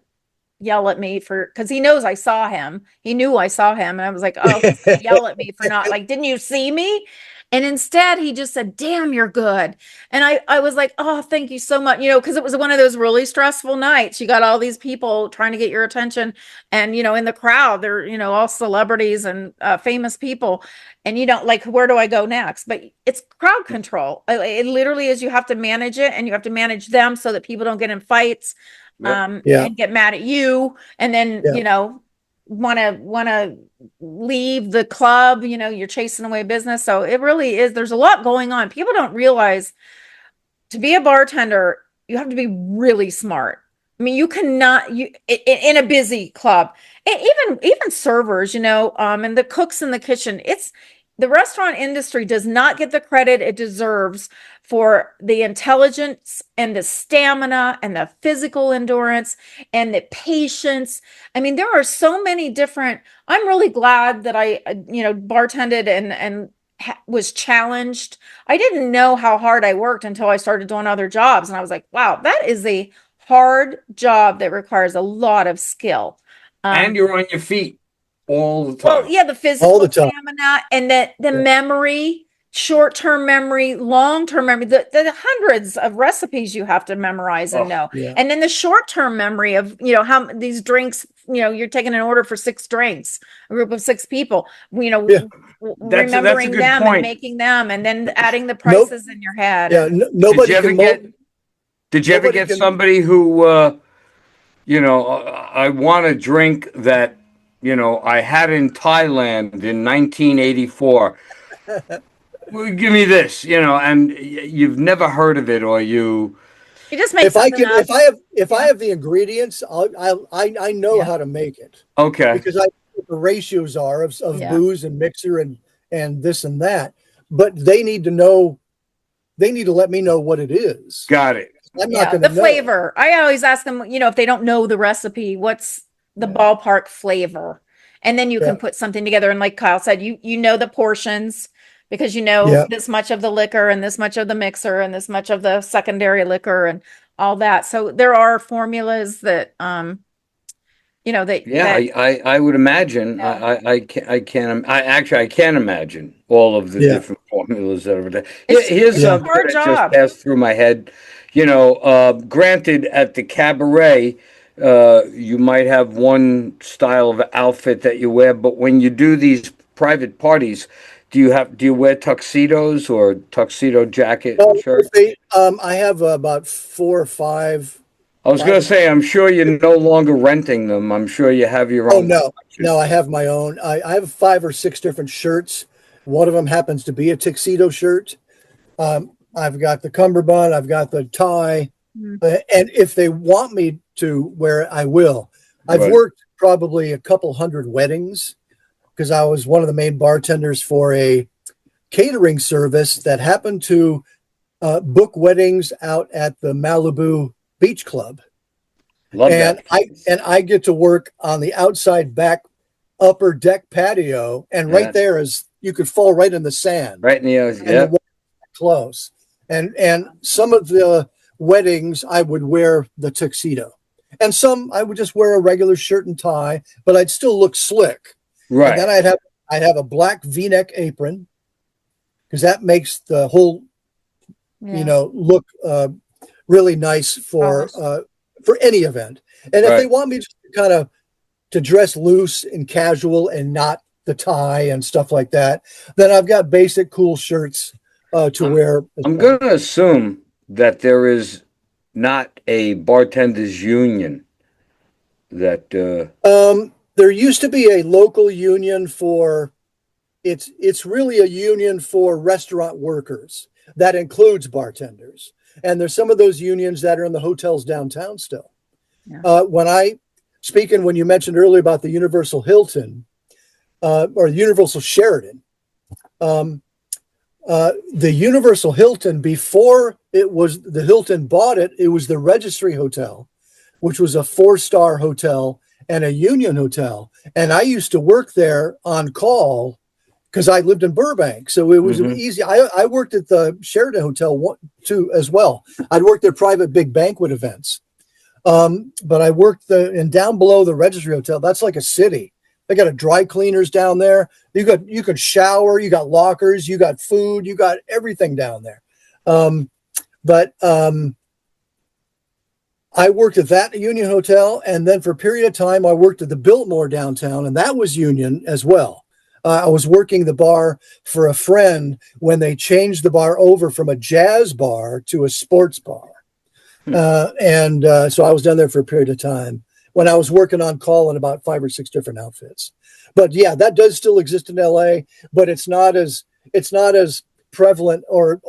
yell at me because he knows I saw him. He knew I saw him. And I was like, oh, he's going to yell at me for not like, didn't you see me? And instead he just said, damn, you're good. And I was like, oh, thank you so much. Because it was one of those really stressful nights. You got all these people trying to get your attention. And, in the crowd, they're, all celebrities and famous people. And you don't like, where do I go next? But it's crowd control. It literally is, you have to manage it and you have to manage them so that people don't get in fights Yep. Yeah, and get mad at you, and then yeah. want to leave the club. You're chasing away business. So it really is. There's a lot going on. People don't realize to be a bartender, you have to be really smart. I mean, you cannot in a busy club, and even servers, and the cooks in the kitchen. It's the restaurant industry does not get the credit it deserves for the intelligence and the stamina and the physical endurance and the patience. I mean, there are so many different. I'm really glad that I, bartended and was challenged. I didn't know how hard I worked until I started doing other jobs. And I was like, wow, that is a hard job that requires a lot of skill. And you're on your feet all the Well, time. yeah, the All physical the time. stamina and the Yeah. memory, short-term memory, long-term memory, the hundreds of recipes you have to memorize and Oh, know. Yeah. And then the short-term memory of, how these drinks, you're taking an order for 6 drinks, a group of 6 people, Yeah. that's a remembering good them and point. making them and then adding the Nope. prices in your head. Yeah. And Nobody Did you ever can get Did you ever nobody get can. somebody who I want a drink that I had in Thailand in 1984. Well, give me this, and you've never heard of it, or you. you just make If I something can, up. if I Yeah. have the ingredients, I know Yeah. how to make it Okay, because I know what the ratios are of Yeah. booze and mixer and this and that. But they need to know. They need to let me know what it is. got it. I'm not Yeah, going the to know. flavor. I always ask them, if they don't know the recipe, what's the Yeah. ballpark flavor? And then you Yeah. can put something together. And like Kyle said, you know the portions because you know Yeah. this much of the liquor and this much of the mixer and this much of the secondary liquor and all that. So there are formulas that Yeah, that I would imagine. yeah. I can't imagine all of the Yeah. different formulas that are there. It's Here's it's a Yeah. something hard that just job. passed through my head. Granted, at the cabaret, you might have one style of outfit that you wear, but when you do these private parties, do you wear tuxedos or tuxedo jacket No, and shirt? I have about 4 or 5. I was going to say, I'm sure you're no longer renting them. I'm sure you have your Oh own no, collection. no, I have my own. I have 5 or 6 different shirts. One of them happens to be a tuxedo shirt. I've got the cummerbund, I've got the tie, Mm. and if they want me to wear it, I will. I've Right. worked probably a couple hundred weddings because I was one of the main bartenders for a catering service that happened to book weddings out at the Malibu Beach Club. Love And that. I get to work on the outside back upper deck patio, and right Yeah. there is you could fall right in the sand, Right in the, and the yep. water is close. And some of the weddings I would wear the tuxedo, and some I would just wear a regular shirt and tie, but I'd still look slick. And then Right. I'd have a black V-neck apron because that makes the whole Yeah. look really nice Polished. for any event. And if they Right. want me to kind of to dress loose and casual and not the tie and stuff like that, then I've got basic cool shirts to I'm, wear as I'm well. going to assume that there is not a bartenders union that, There used to be a local union for it's really a union for restaurant workers that includes bartenders. And there's some of those unions that are in the hotels downtown still. Yeah. When you mentioned earlier about the Universal Hilton or Universal Sheraton, the Universal Hilton, before it was the Hilton bought it, it was the Registry Hotel, which was a 4-star hotel and a union hotel. And I used to work there on call because I lived in Burbank. So it was mhm. easy. I worked at the Sheraton Hotel too as well. I'd worked their private big banquet events. But I worked and down below the Registry Hotel, that's like a city. They got a dry cleaners down there. You could shower, you got lockers, you got food, you got everything down there. But I worked at that Union Hotel, and then for a period of time, I worked at the Biltmore downtown, and that was Union as well. I was working the bar for a friend when they changed the bar over from a jazz bar to a sports bar. So I was down there for a period of time when I was working on call in about 5 or 6 different outfits. But yeah, that does still exist in LA, but it's not as prevalent or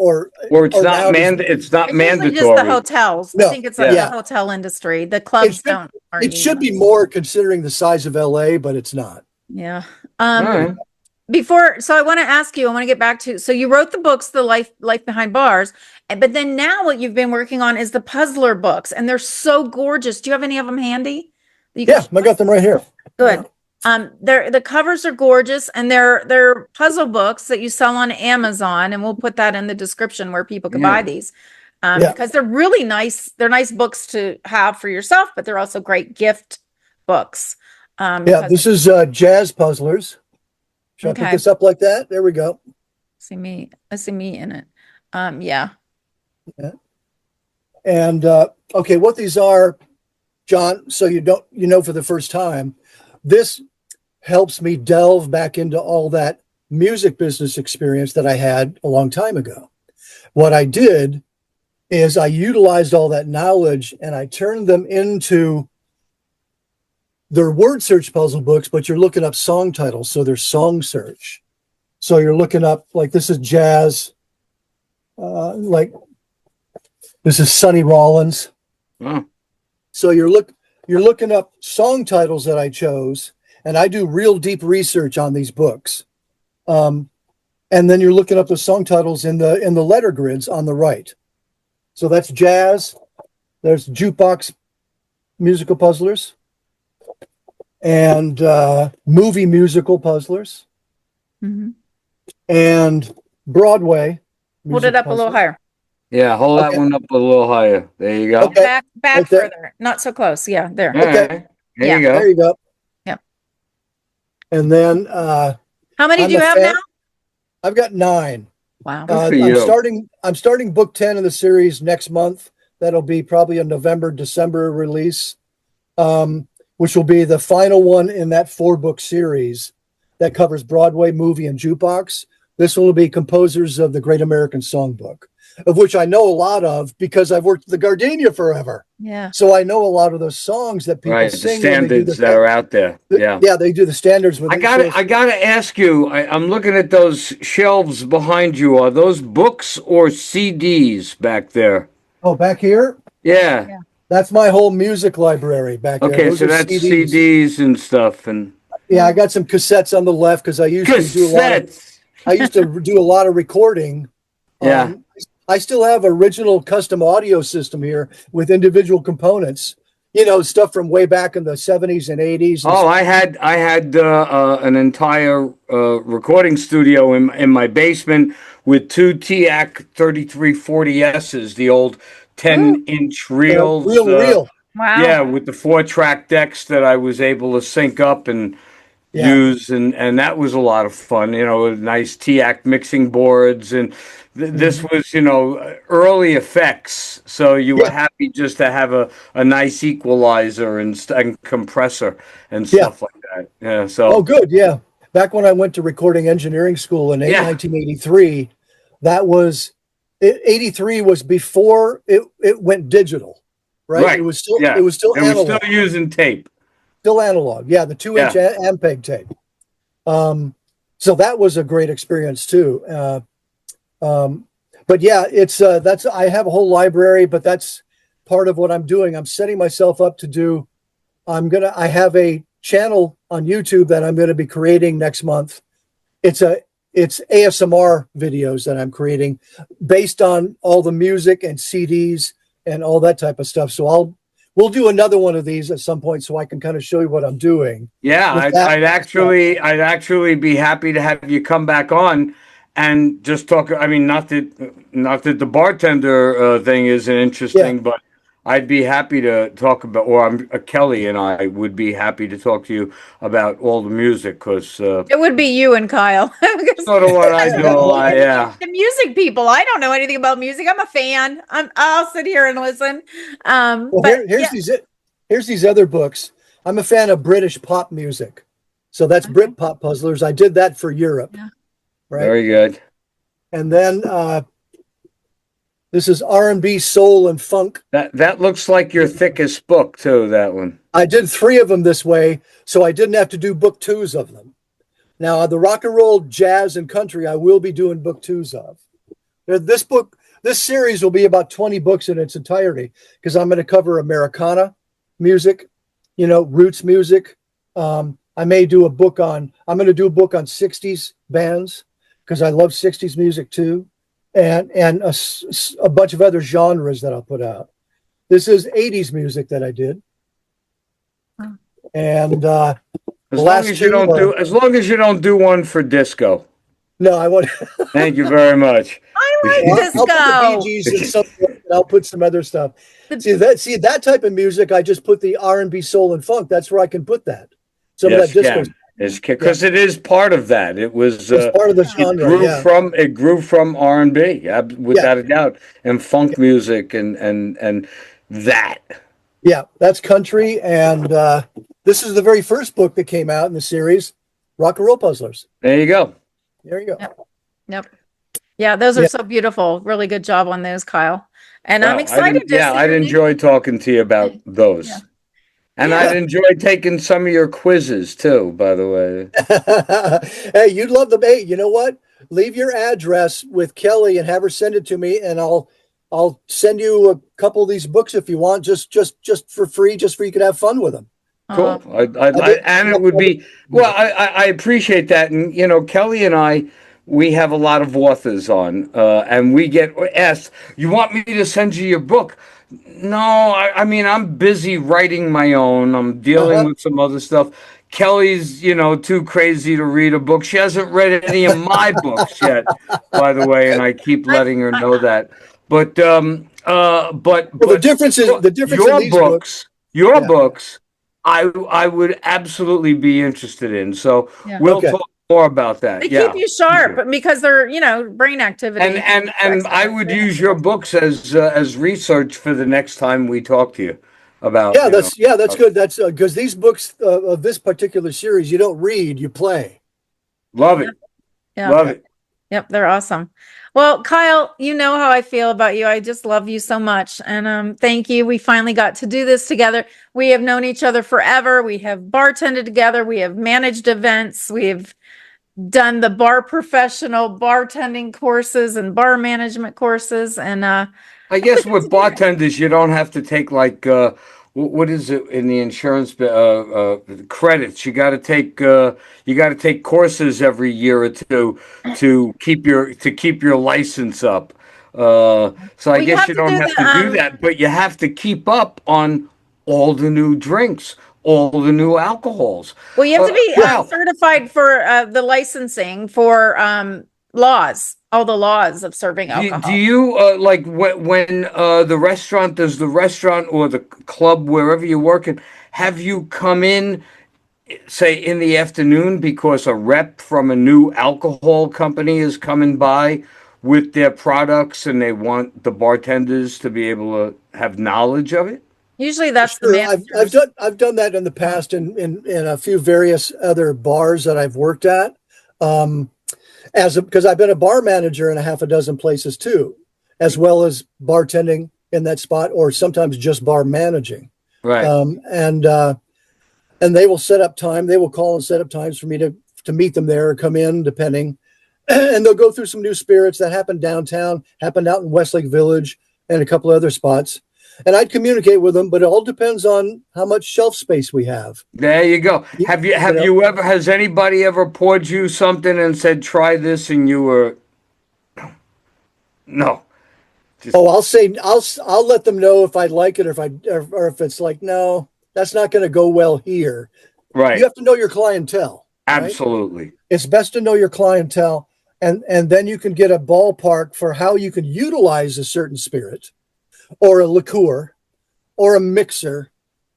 It's not around as it's not It's usually just the mandatory. hotels. I no. think it's like the Yeah. Yeah, hotel industry. The it clubs should aren't it should be unionized. more considering the size of LA, but it's not. Yeah. All right. So I want to ask you, I want to get back to, so you wrote the books, The Life Behind Bars, but then now what you've been working on is the puzzler books, and they're so gorgeous. Do you have any of them handy? That you can Yeah, I got them right here. Good. The covers are gorgeous, and they're puzzle books that you sell on Amazon, and we'll put that in the description where people can buy Yeah. these. Yeah. Because they're really nice. They're nice books to have for yourself, but they're also great gift books. Yeah, Because this is Jazz Puzzlers. Should I put okay, this up like that? There we go. I see me in it. Yeah. Yeah. And okay, what these are, John, so you know for the first time, this helps me delve back into all that music business experience that I had a long time ago. What I did is I utilized all that knowledge and I turned them into they're word search puzzle books, but you're looking up song titles, so they're song search. So you're looking up like this is jazz, like this is Sonny Rollins. Oh, So you're looking up song titles that I chose, and I do real deep research on these books. And then you're looking up the song titles in the letter grids on the right. So that's jazz. There's jukebox musical puzzlers and movie musical puzzlers Mhm. and Broadway. Hold it music up a little puzzlers. higher. yeah. Hold that Okay. one up a little higher. There you go. Okay. Back Right there. further. Not so close. Yeah, there. All Okay. right. Yeah. There you There go. you go. Yep. And then How many I'm do you a have fan. now? I've got 9. Wow. Good for I'm you. starting book 10 of the series next month. That'll be probably a November, December release, which will be the final one in that 4-book series that covers Broadway, movie, and jukebox. This one will be composers of the Great American Songbook, of which I know a lot of because I've worked at the Gardenia forever. Yeah. So I know a lot of those songs that people Right, the sing when they do standards that are out there. Yeah. yeah, they do the standards when I they gotta, show. I gotta ask you. I'm looking at those shelves behind you. Are those books or CDs back there? Oh, back here, Yeah. Yeah. that's my whole music library back there. Okay, Those so are that's CDs. CDs and stuff and Yeah, I got some cassettes on the left because cassettes. I used to do a lot of recording. Yeah. I still have original custom audio system here with individual components. You know, stuff from way back in the 70s and 80s. And Oh, I had an entire recording studio in my basement with two TAC 3340Ss, the old Ooh, 10-inch reels. real. wow. Yeah, with the 4-track decks that I was able to sync up and Yeah. use, and that was a lot of fun. With nice TAC mixing boards, and this was early effects, so you were Yeah. happy just to have a nice equalizer and compressor and Yeah. stuff like that. Yeah, Oh, so good. Yeah. Back when I went to recording engineering school in yeah, 1983, that was 83 was before it went digital, right? right, It yeah, was still and we're still analog, using tape. still analog. Yeah, the 2-inch Yeah, Ampeg tape. So that was a great experience too. But yeah, it's that's I have a whole library, but that's part of what I'm doing. I'm setting myself up to do. I have a channel on YouTube that I'm gonna be creating next month. It's ASMR videos that I'm creating based on all the music and CDs and all that type of stuff. So we'll do another one of these at some point so I can kind of show you what I'm doing yeah. with I'd, that. I'd actually, I'd actually be happy to have you come back on and just talk. I mean, not that the bartender thing isn't Yeah. interesting, but I'd be happy to talk about, or Kelly and I would be happy to talk to you about all the music because It would be you and Kyle because sort of what I do a lot. Yeah. the music people. I don't know anything about music. I'm a fan. I'll sit here and listen. Well, But here's yeah. here's these other books. I'm a fan of British pop music, so that's Okay. Britpop Puzzlers. I did that for Europe, Yeah. right? Very good. And then this is R&B, soul, and funk. That looks like your thickest book too. That one. I did 3 of them this way, so I didn't have to do book 2s of them. Now, the rock and roll, jazz, and country, I will be doing book 2s of. This series will be about 20 books in its entirety because I'm going to cover Americana music, roots music. I may do I'm going to do a book on 60s bands because I love 60s music too. And a bunch of other genres that I'll put out. This is 80s music that I did. And As long as you don't do one for disco. no, I want. Thank you very much. I like I'll put the disco. Bee Gees in something, and I'll put some other stuff. The- See that type of music. I just put the R&B, soul, and funk. That's where I can put that. Some of Yes, that disco. can. It's because it is part of that. It was It's part of the genre. Yeah, it grew from R&B, without a doubt, and funk music and that. yeah. That's country, and this is the very first book that came out in the series, Rock and Roll Puzzlers. There you go. There you go. Yep. Yep. Yeah, those are Yeah. so beautiful. Really good job on those, Kyle. And I'm Well, excited to see I'd your enjoy talking to you about those. Yeah. And Yeah. I'd enjoy taking some of your quizzes too, by the way. Hey, you'd love the bait. You know what? Leave your address with Kelly and have her send it to me, and I'll send you a couple of these books if you want, just for free, just for you could have fun with them. Cool. Uh, And it would be, well, I appreciate that. And, Kelly and I, we have a lot of authors on, and we get asked, you want me to send you your book? No, I mean, I'm busy writing my own. I'm dealing with some other stuff. Kelly's, too crazy to read a book. She hasn't read any of my books yet, by the way, and I keep letting her know that. But, Well, the difference in your these books. your Yeah. books, I would absolutely be interested in. So Yeah. we'll Okay. talk more about that. They Yeah. keep you sharp because they're, brain activity. And I would use your books as research for the next time we talk to you about. Yeah, that's good. That's because these books of this particular series, you don't read, you play. Love it. Yeah. Love it. Yep, they're awesome. Well, Kyle, you know how I feel about you. I just love you so much. And thank you. We finally got to do this together. We have known each other forever. We have bartended together. We have managed events. We've done the bar professional bartending courses and bar management courses. And I guess with bartenders, you don't have to take like what is it in the insurance credits? You got to take courses every year or two to keep your license up. So I well, you guess have you to don't do have to the do that, but you have to keep up on all the new drinks, all the new alcohols. well, you have to be Yeah. Kyle, certified for the licensing for laws, all the laws of serving do alcohol. you like when the restaurant does the restaurant or the club wherever you're working, have you come in say in the afternoon because a rep from a new alcohol company is coming by with their products and they want the bartenders to be able to have knowledge of it? Usually that's the Sure, managers. I've done that in the past in a few various other bars that I've worked at. Um, because I've been a bar manager in a half a dozen places too, as well as bartending in that spot, or sometimes just bar managing. Right. Um, and and they will set up time. They will call and set up times for me to meet them there or come in, depending. And they'll go through some new spirits that happened downtown, happened out in Westlake Village, and a couple of other spots. And I'd communicate with them, but it all depends on how much shelf space we have. There you go. You Have know, you ever has anybody ever poured you something and said try this and you were no. Just oh, I'll let them know if I like it, or if it's like, no, that's not going to go well here. You right. have to know your clientele, right? Absolutely. It's best to know your clientele, and then you can get a ballpark for how you can utilize a certain spirit, or a liqueur, or a mixer,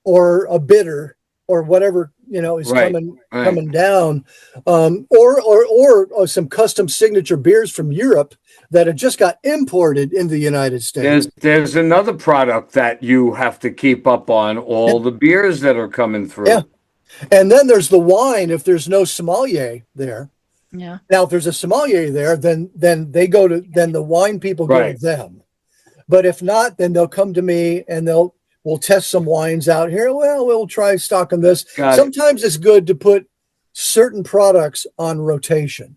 or a bitter, or whatever is Right. Right. coming down, or some custom signature beers from Europe that have just got imported in the United States. There's another product that you have to keep up on, Yeah, all the beers that are coming yeah. through. And then there's the wine. If there's no sommelier there, Yeah. now if there's a sommelier there, then the wine people go to Right. them. But if not, then they'll come to me and we'll test some wines out here. Well, we'll try stocking this. Got it. Sometimes it's good to put certain products on rotation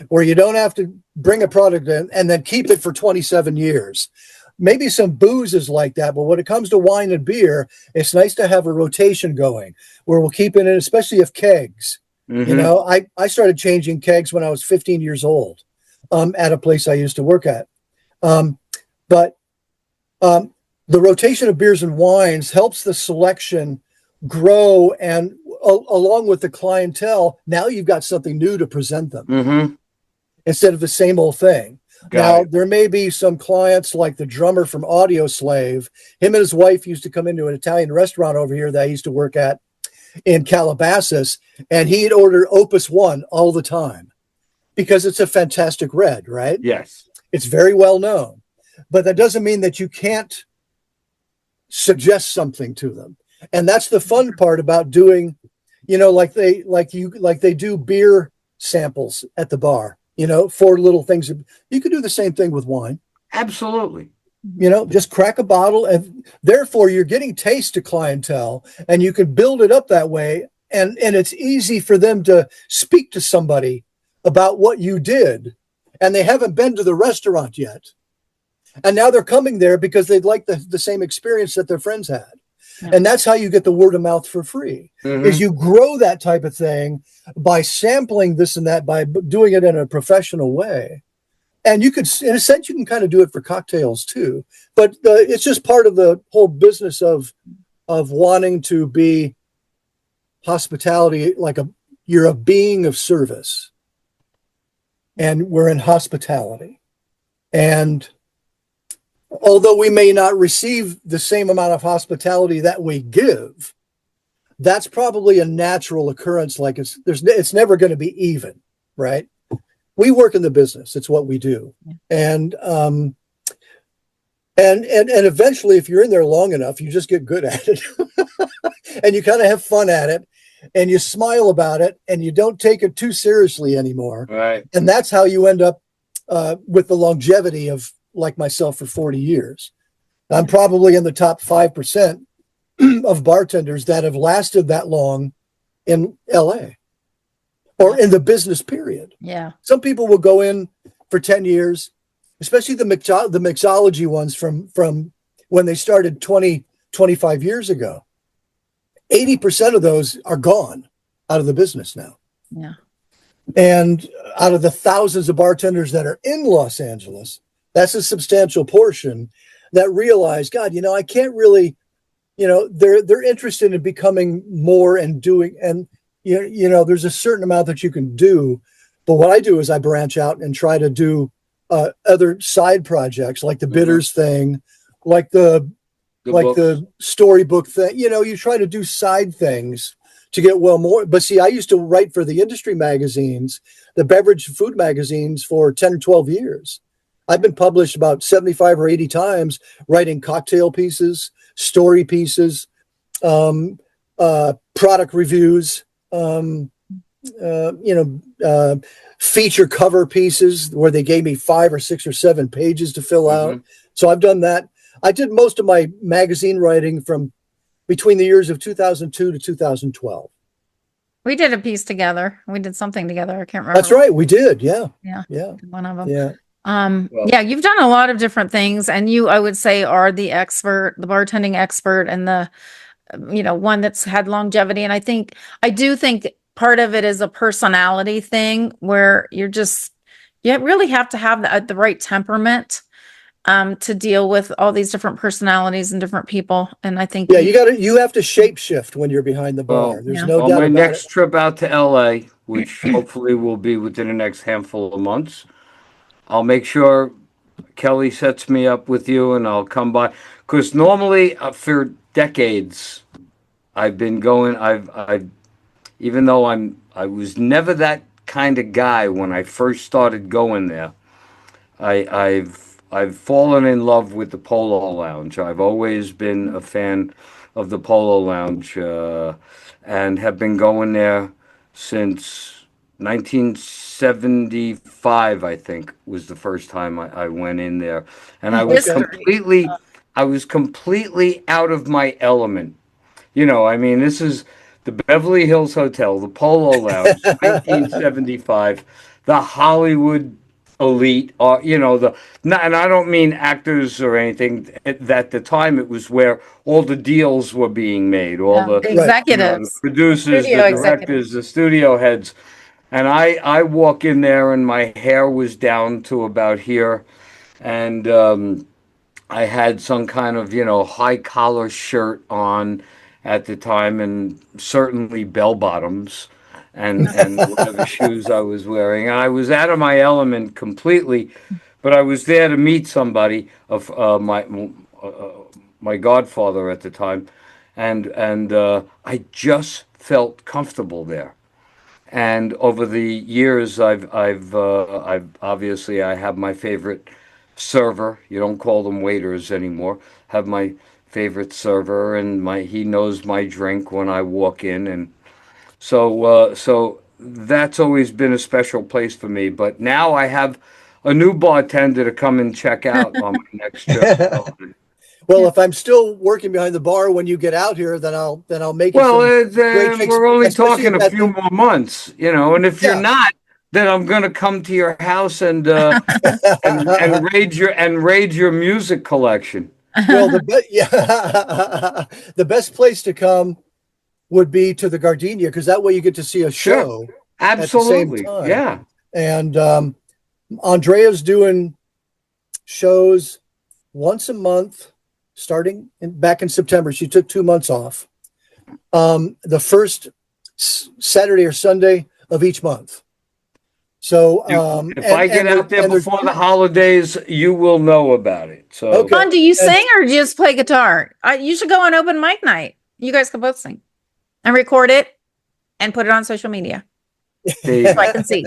where you don't have to bring a product in and then keep it for 27 years. Maybe some booze is like that, but when it comes to wine and beer, it's nice to have a rotation going where we'll keep it in, especially if kegs. Hmm. I started changing kegs when I was 15 years old at a place I used to work at. Um, but um, the rotation of beers and wines helps the selection grow, and along with the clientele, now you've got something new to present them Hmm. instead of the same old thing. Got Now, it. there may be some clients like the drummer from Audio Slave. Him and his wife used to come into an Italian restaurant over here that I used to work at in Calabasas, and he'd order Opus One all the time because it's a fantastic red, right? Yes. It's very well known, but that doesn't mean that you can't suggest something to them. And that's the fun part about doing, like they do beer samples at the bar, 4 little things. You could do the same thing with wine, Absolutely. just crack a bottle, and therefore you're getting taste to clientele, and you can build it up that way. And it's easy for them to speak to somebody about what you did, and they haven't been to the restaurant yet. And now they're coming there because they'd like the same experience that their friends had. Yeah. And that's how you get the word of mouth for free, is Hmm. you grow that type of thing by sampling this and that, by doing it in a professional way. And you could, in a sense, you can kind of do it for cocktails too. But it's just part of the whole business of wanting to be hospitality, you're a being of service. And we're in hospitality. And although we may not receive the same amount of hospitality that we give, that's probably a natural occurrence. Like it's never going to be even, right? We work in the business; it's what we do, and eventually, if you're in there long enough, you just get good at it, and you kind of have fun at it. and you smile about it and you don't take it too seriously anymore. Right. And that's how you end up with the longevity of, like myself, for 40 years. I'm probably in the top 5% of bartenders that have lasted that long in LA or in the business period. Yeah. Some people will go in for 10 years, especially the mixology ones from when they started 20, 25 years ago. 80% of those are gone out of the business now. Yeah. And out of the thousands of bartenders that are in Los Angeles, that's a substantial portion that realize, God, I can't really, they're interested in becoming more and doing, and there's a certain amount that you can do. But what I do is I branch out and try to do other side projects, like the bitters thing, like the storybook thing. You try to do side things to get more. But see, I used to write for the industry magazines, the beverage and food magazines, for 10 or 12 years. I've been published about 75 or 80 times writing cocktail pieces, story pieces, product reviews, feature cover pieces where they gave me 5 or 6 or 7 pages to fill out. So I've done that. I did most of my magazine writing from between the years of 2002 to 2012. We did a piece together. We did something together. I can't remember. That's right. We did. Yeah. Yeah. Yeah. One of them. Yeah. Yeah, you've done a lot of different things, and you, I would say, are the expert, the bartending expert, and the, one that's had longevity. And I do think part of it is a personality thing where you really have to have the right temperament to deal with all these different personalities and different people. And I think you have to shapeshift when you're behind the bar. There's no doubt my about next it. trip out to LA, which hopefully will be within the next handful of months, I'll make sure Kelly sets me up with you, and I'll come by. Because normally, for decades, I've been going. Even though I was never that kind of guy when I first started going there. I've fallen in love with the Polo Lounge. I've always been a fan of the Polo Lounge, and have been going there since 1975. I think was the first time I went in there, and I was completely out of my element. This is the Beverly Hills Hotel, the Polo Lounge, 1975, the Hollywood elite, and I don't mean actors or anything. At the time, it was where all the deals were being made, all the executives, the producers, the directors, the studio heads. And I walk in there, and my hair was down to about here, and I had some kind of high collar shirt on at the time, and certainly bell bottoms, and whatever shoes I was wearing. And I was out of my element completely, but I was there to meet somebody of my godfather at the time, and I just felt comfortable there. And over the years, I've obviously I have my favorite server. You don't call them waiters anymore. Have my favorite server, and he knows my drink when I walk in, and so that's always been a special place for me. But now I have a new bartender to come and check out on my next trip. Well, if I'm still working behind the bar when you get out here, then I'll make. Well, we're only talking a few more months, and if you're not, then I'm going to come to your house and raid your music collection. Well, the best place to come would be to the Gardenia, because that way you get to see a show. Absolutely, at the same time. Yeah. And Andrea's doing shows once a month, starting back in September. She took 2 months off. The first Saturday or Sunday of each month. So if I get out there before the holidays, you will know about it. So, okay. John, do you sing or just play guitar? You should go on open mic night. You guys can both sing and record it and put it on social media so I can see.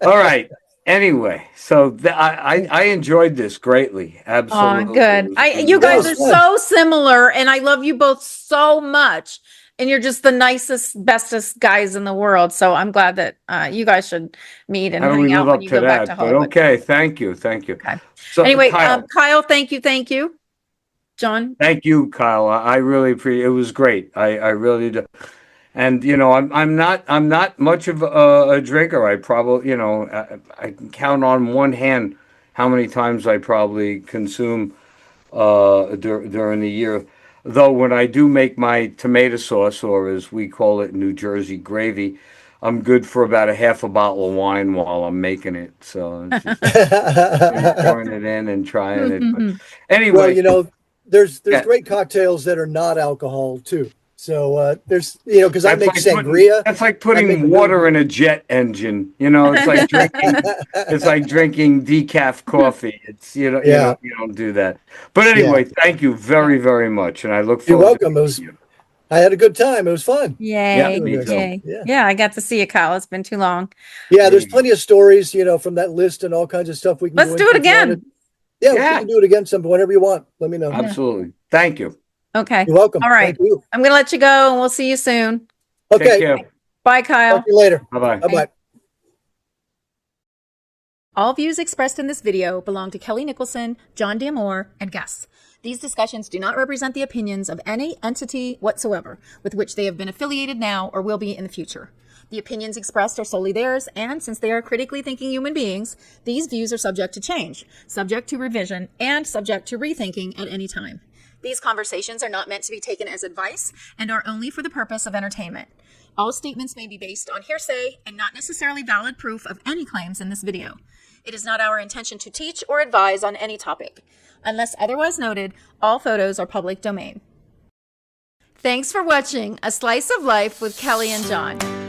All right. Anyway, so I enjoyed this greatly. Absolutely. Oh, good. You guys are so similar, and I love you both so much and you're just the nicest, bestest guys in the world. So I'm glad that you guys should meet and How do we hang out live when up you to go back to that? But Hollywood. okay, thank you. Okay. So Anyway, Kyle, Kyle, thank you, John. thank you, Kyle. I really appreciate it. Was great. I really do. And I'm not much of a drinker. I probably I can count on one hand how many times I probably consume during the year. Though when I do make my tomato sauce, or as we call it in New Jersey, gravy, I'm good for about a half a bottle of wine while I'm making it. So it's just pouring it in and trying it. But Well, anyway, there's yeah, great cocktails that are not alcohol too. So there's because I that's make like sangria. I make putting a really water in a jet engine. It's like drinking decaf coffee. It's yeah. you don't do that. But Yeah. anyway, thank you very, very much, and I look You're forward to welcome. meeting you. I had a good time. It was fun Yeah, Yay. doing me this. too. Yay. Yeah. Yeah, I got to see you, Kyle. It's been too long. Yeah, There there's you go. plenty of stories, from that list and all kinds of stuff we can Let's go do into it if you wanted. again. Yeah, we Yeah, can do it again whenever you want. Let me know. Yeah. absolutely. Thank you. Okay. You're welcome. All right. Thank you. I'm going to let you go and we'll see you soon. Take Okay. care. Bye, Talk Kyle. to you later. Bye bye. Bye-bye. All views expressed in this video belong to Kelly Nicholson, John D'Amore, and guests. These discussions do not represent the opinions of any entity whatsoever with which they have been affiliated now or will be in the future. The opinions expressed are solely theirs, and since they are critically thinking human beings, these views are subject to change, subject to revision, and subject to rethinking at any time. These conversations are not meant to be taken as advice and are only for the purpose of entertainment. All statements may be based on hearsay and not necessarily valid proof of any claims in this video. It is not our intention to teach or advise on any topic. Unless otherwise noted, all photos are public domain. Thanks for watching A Slice of Life with Kellie and Jon.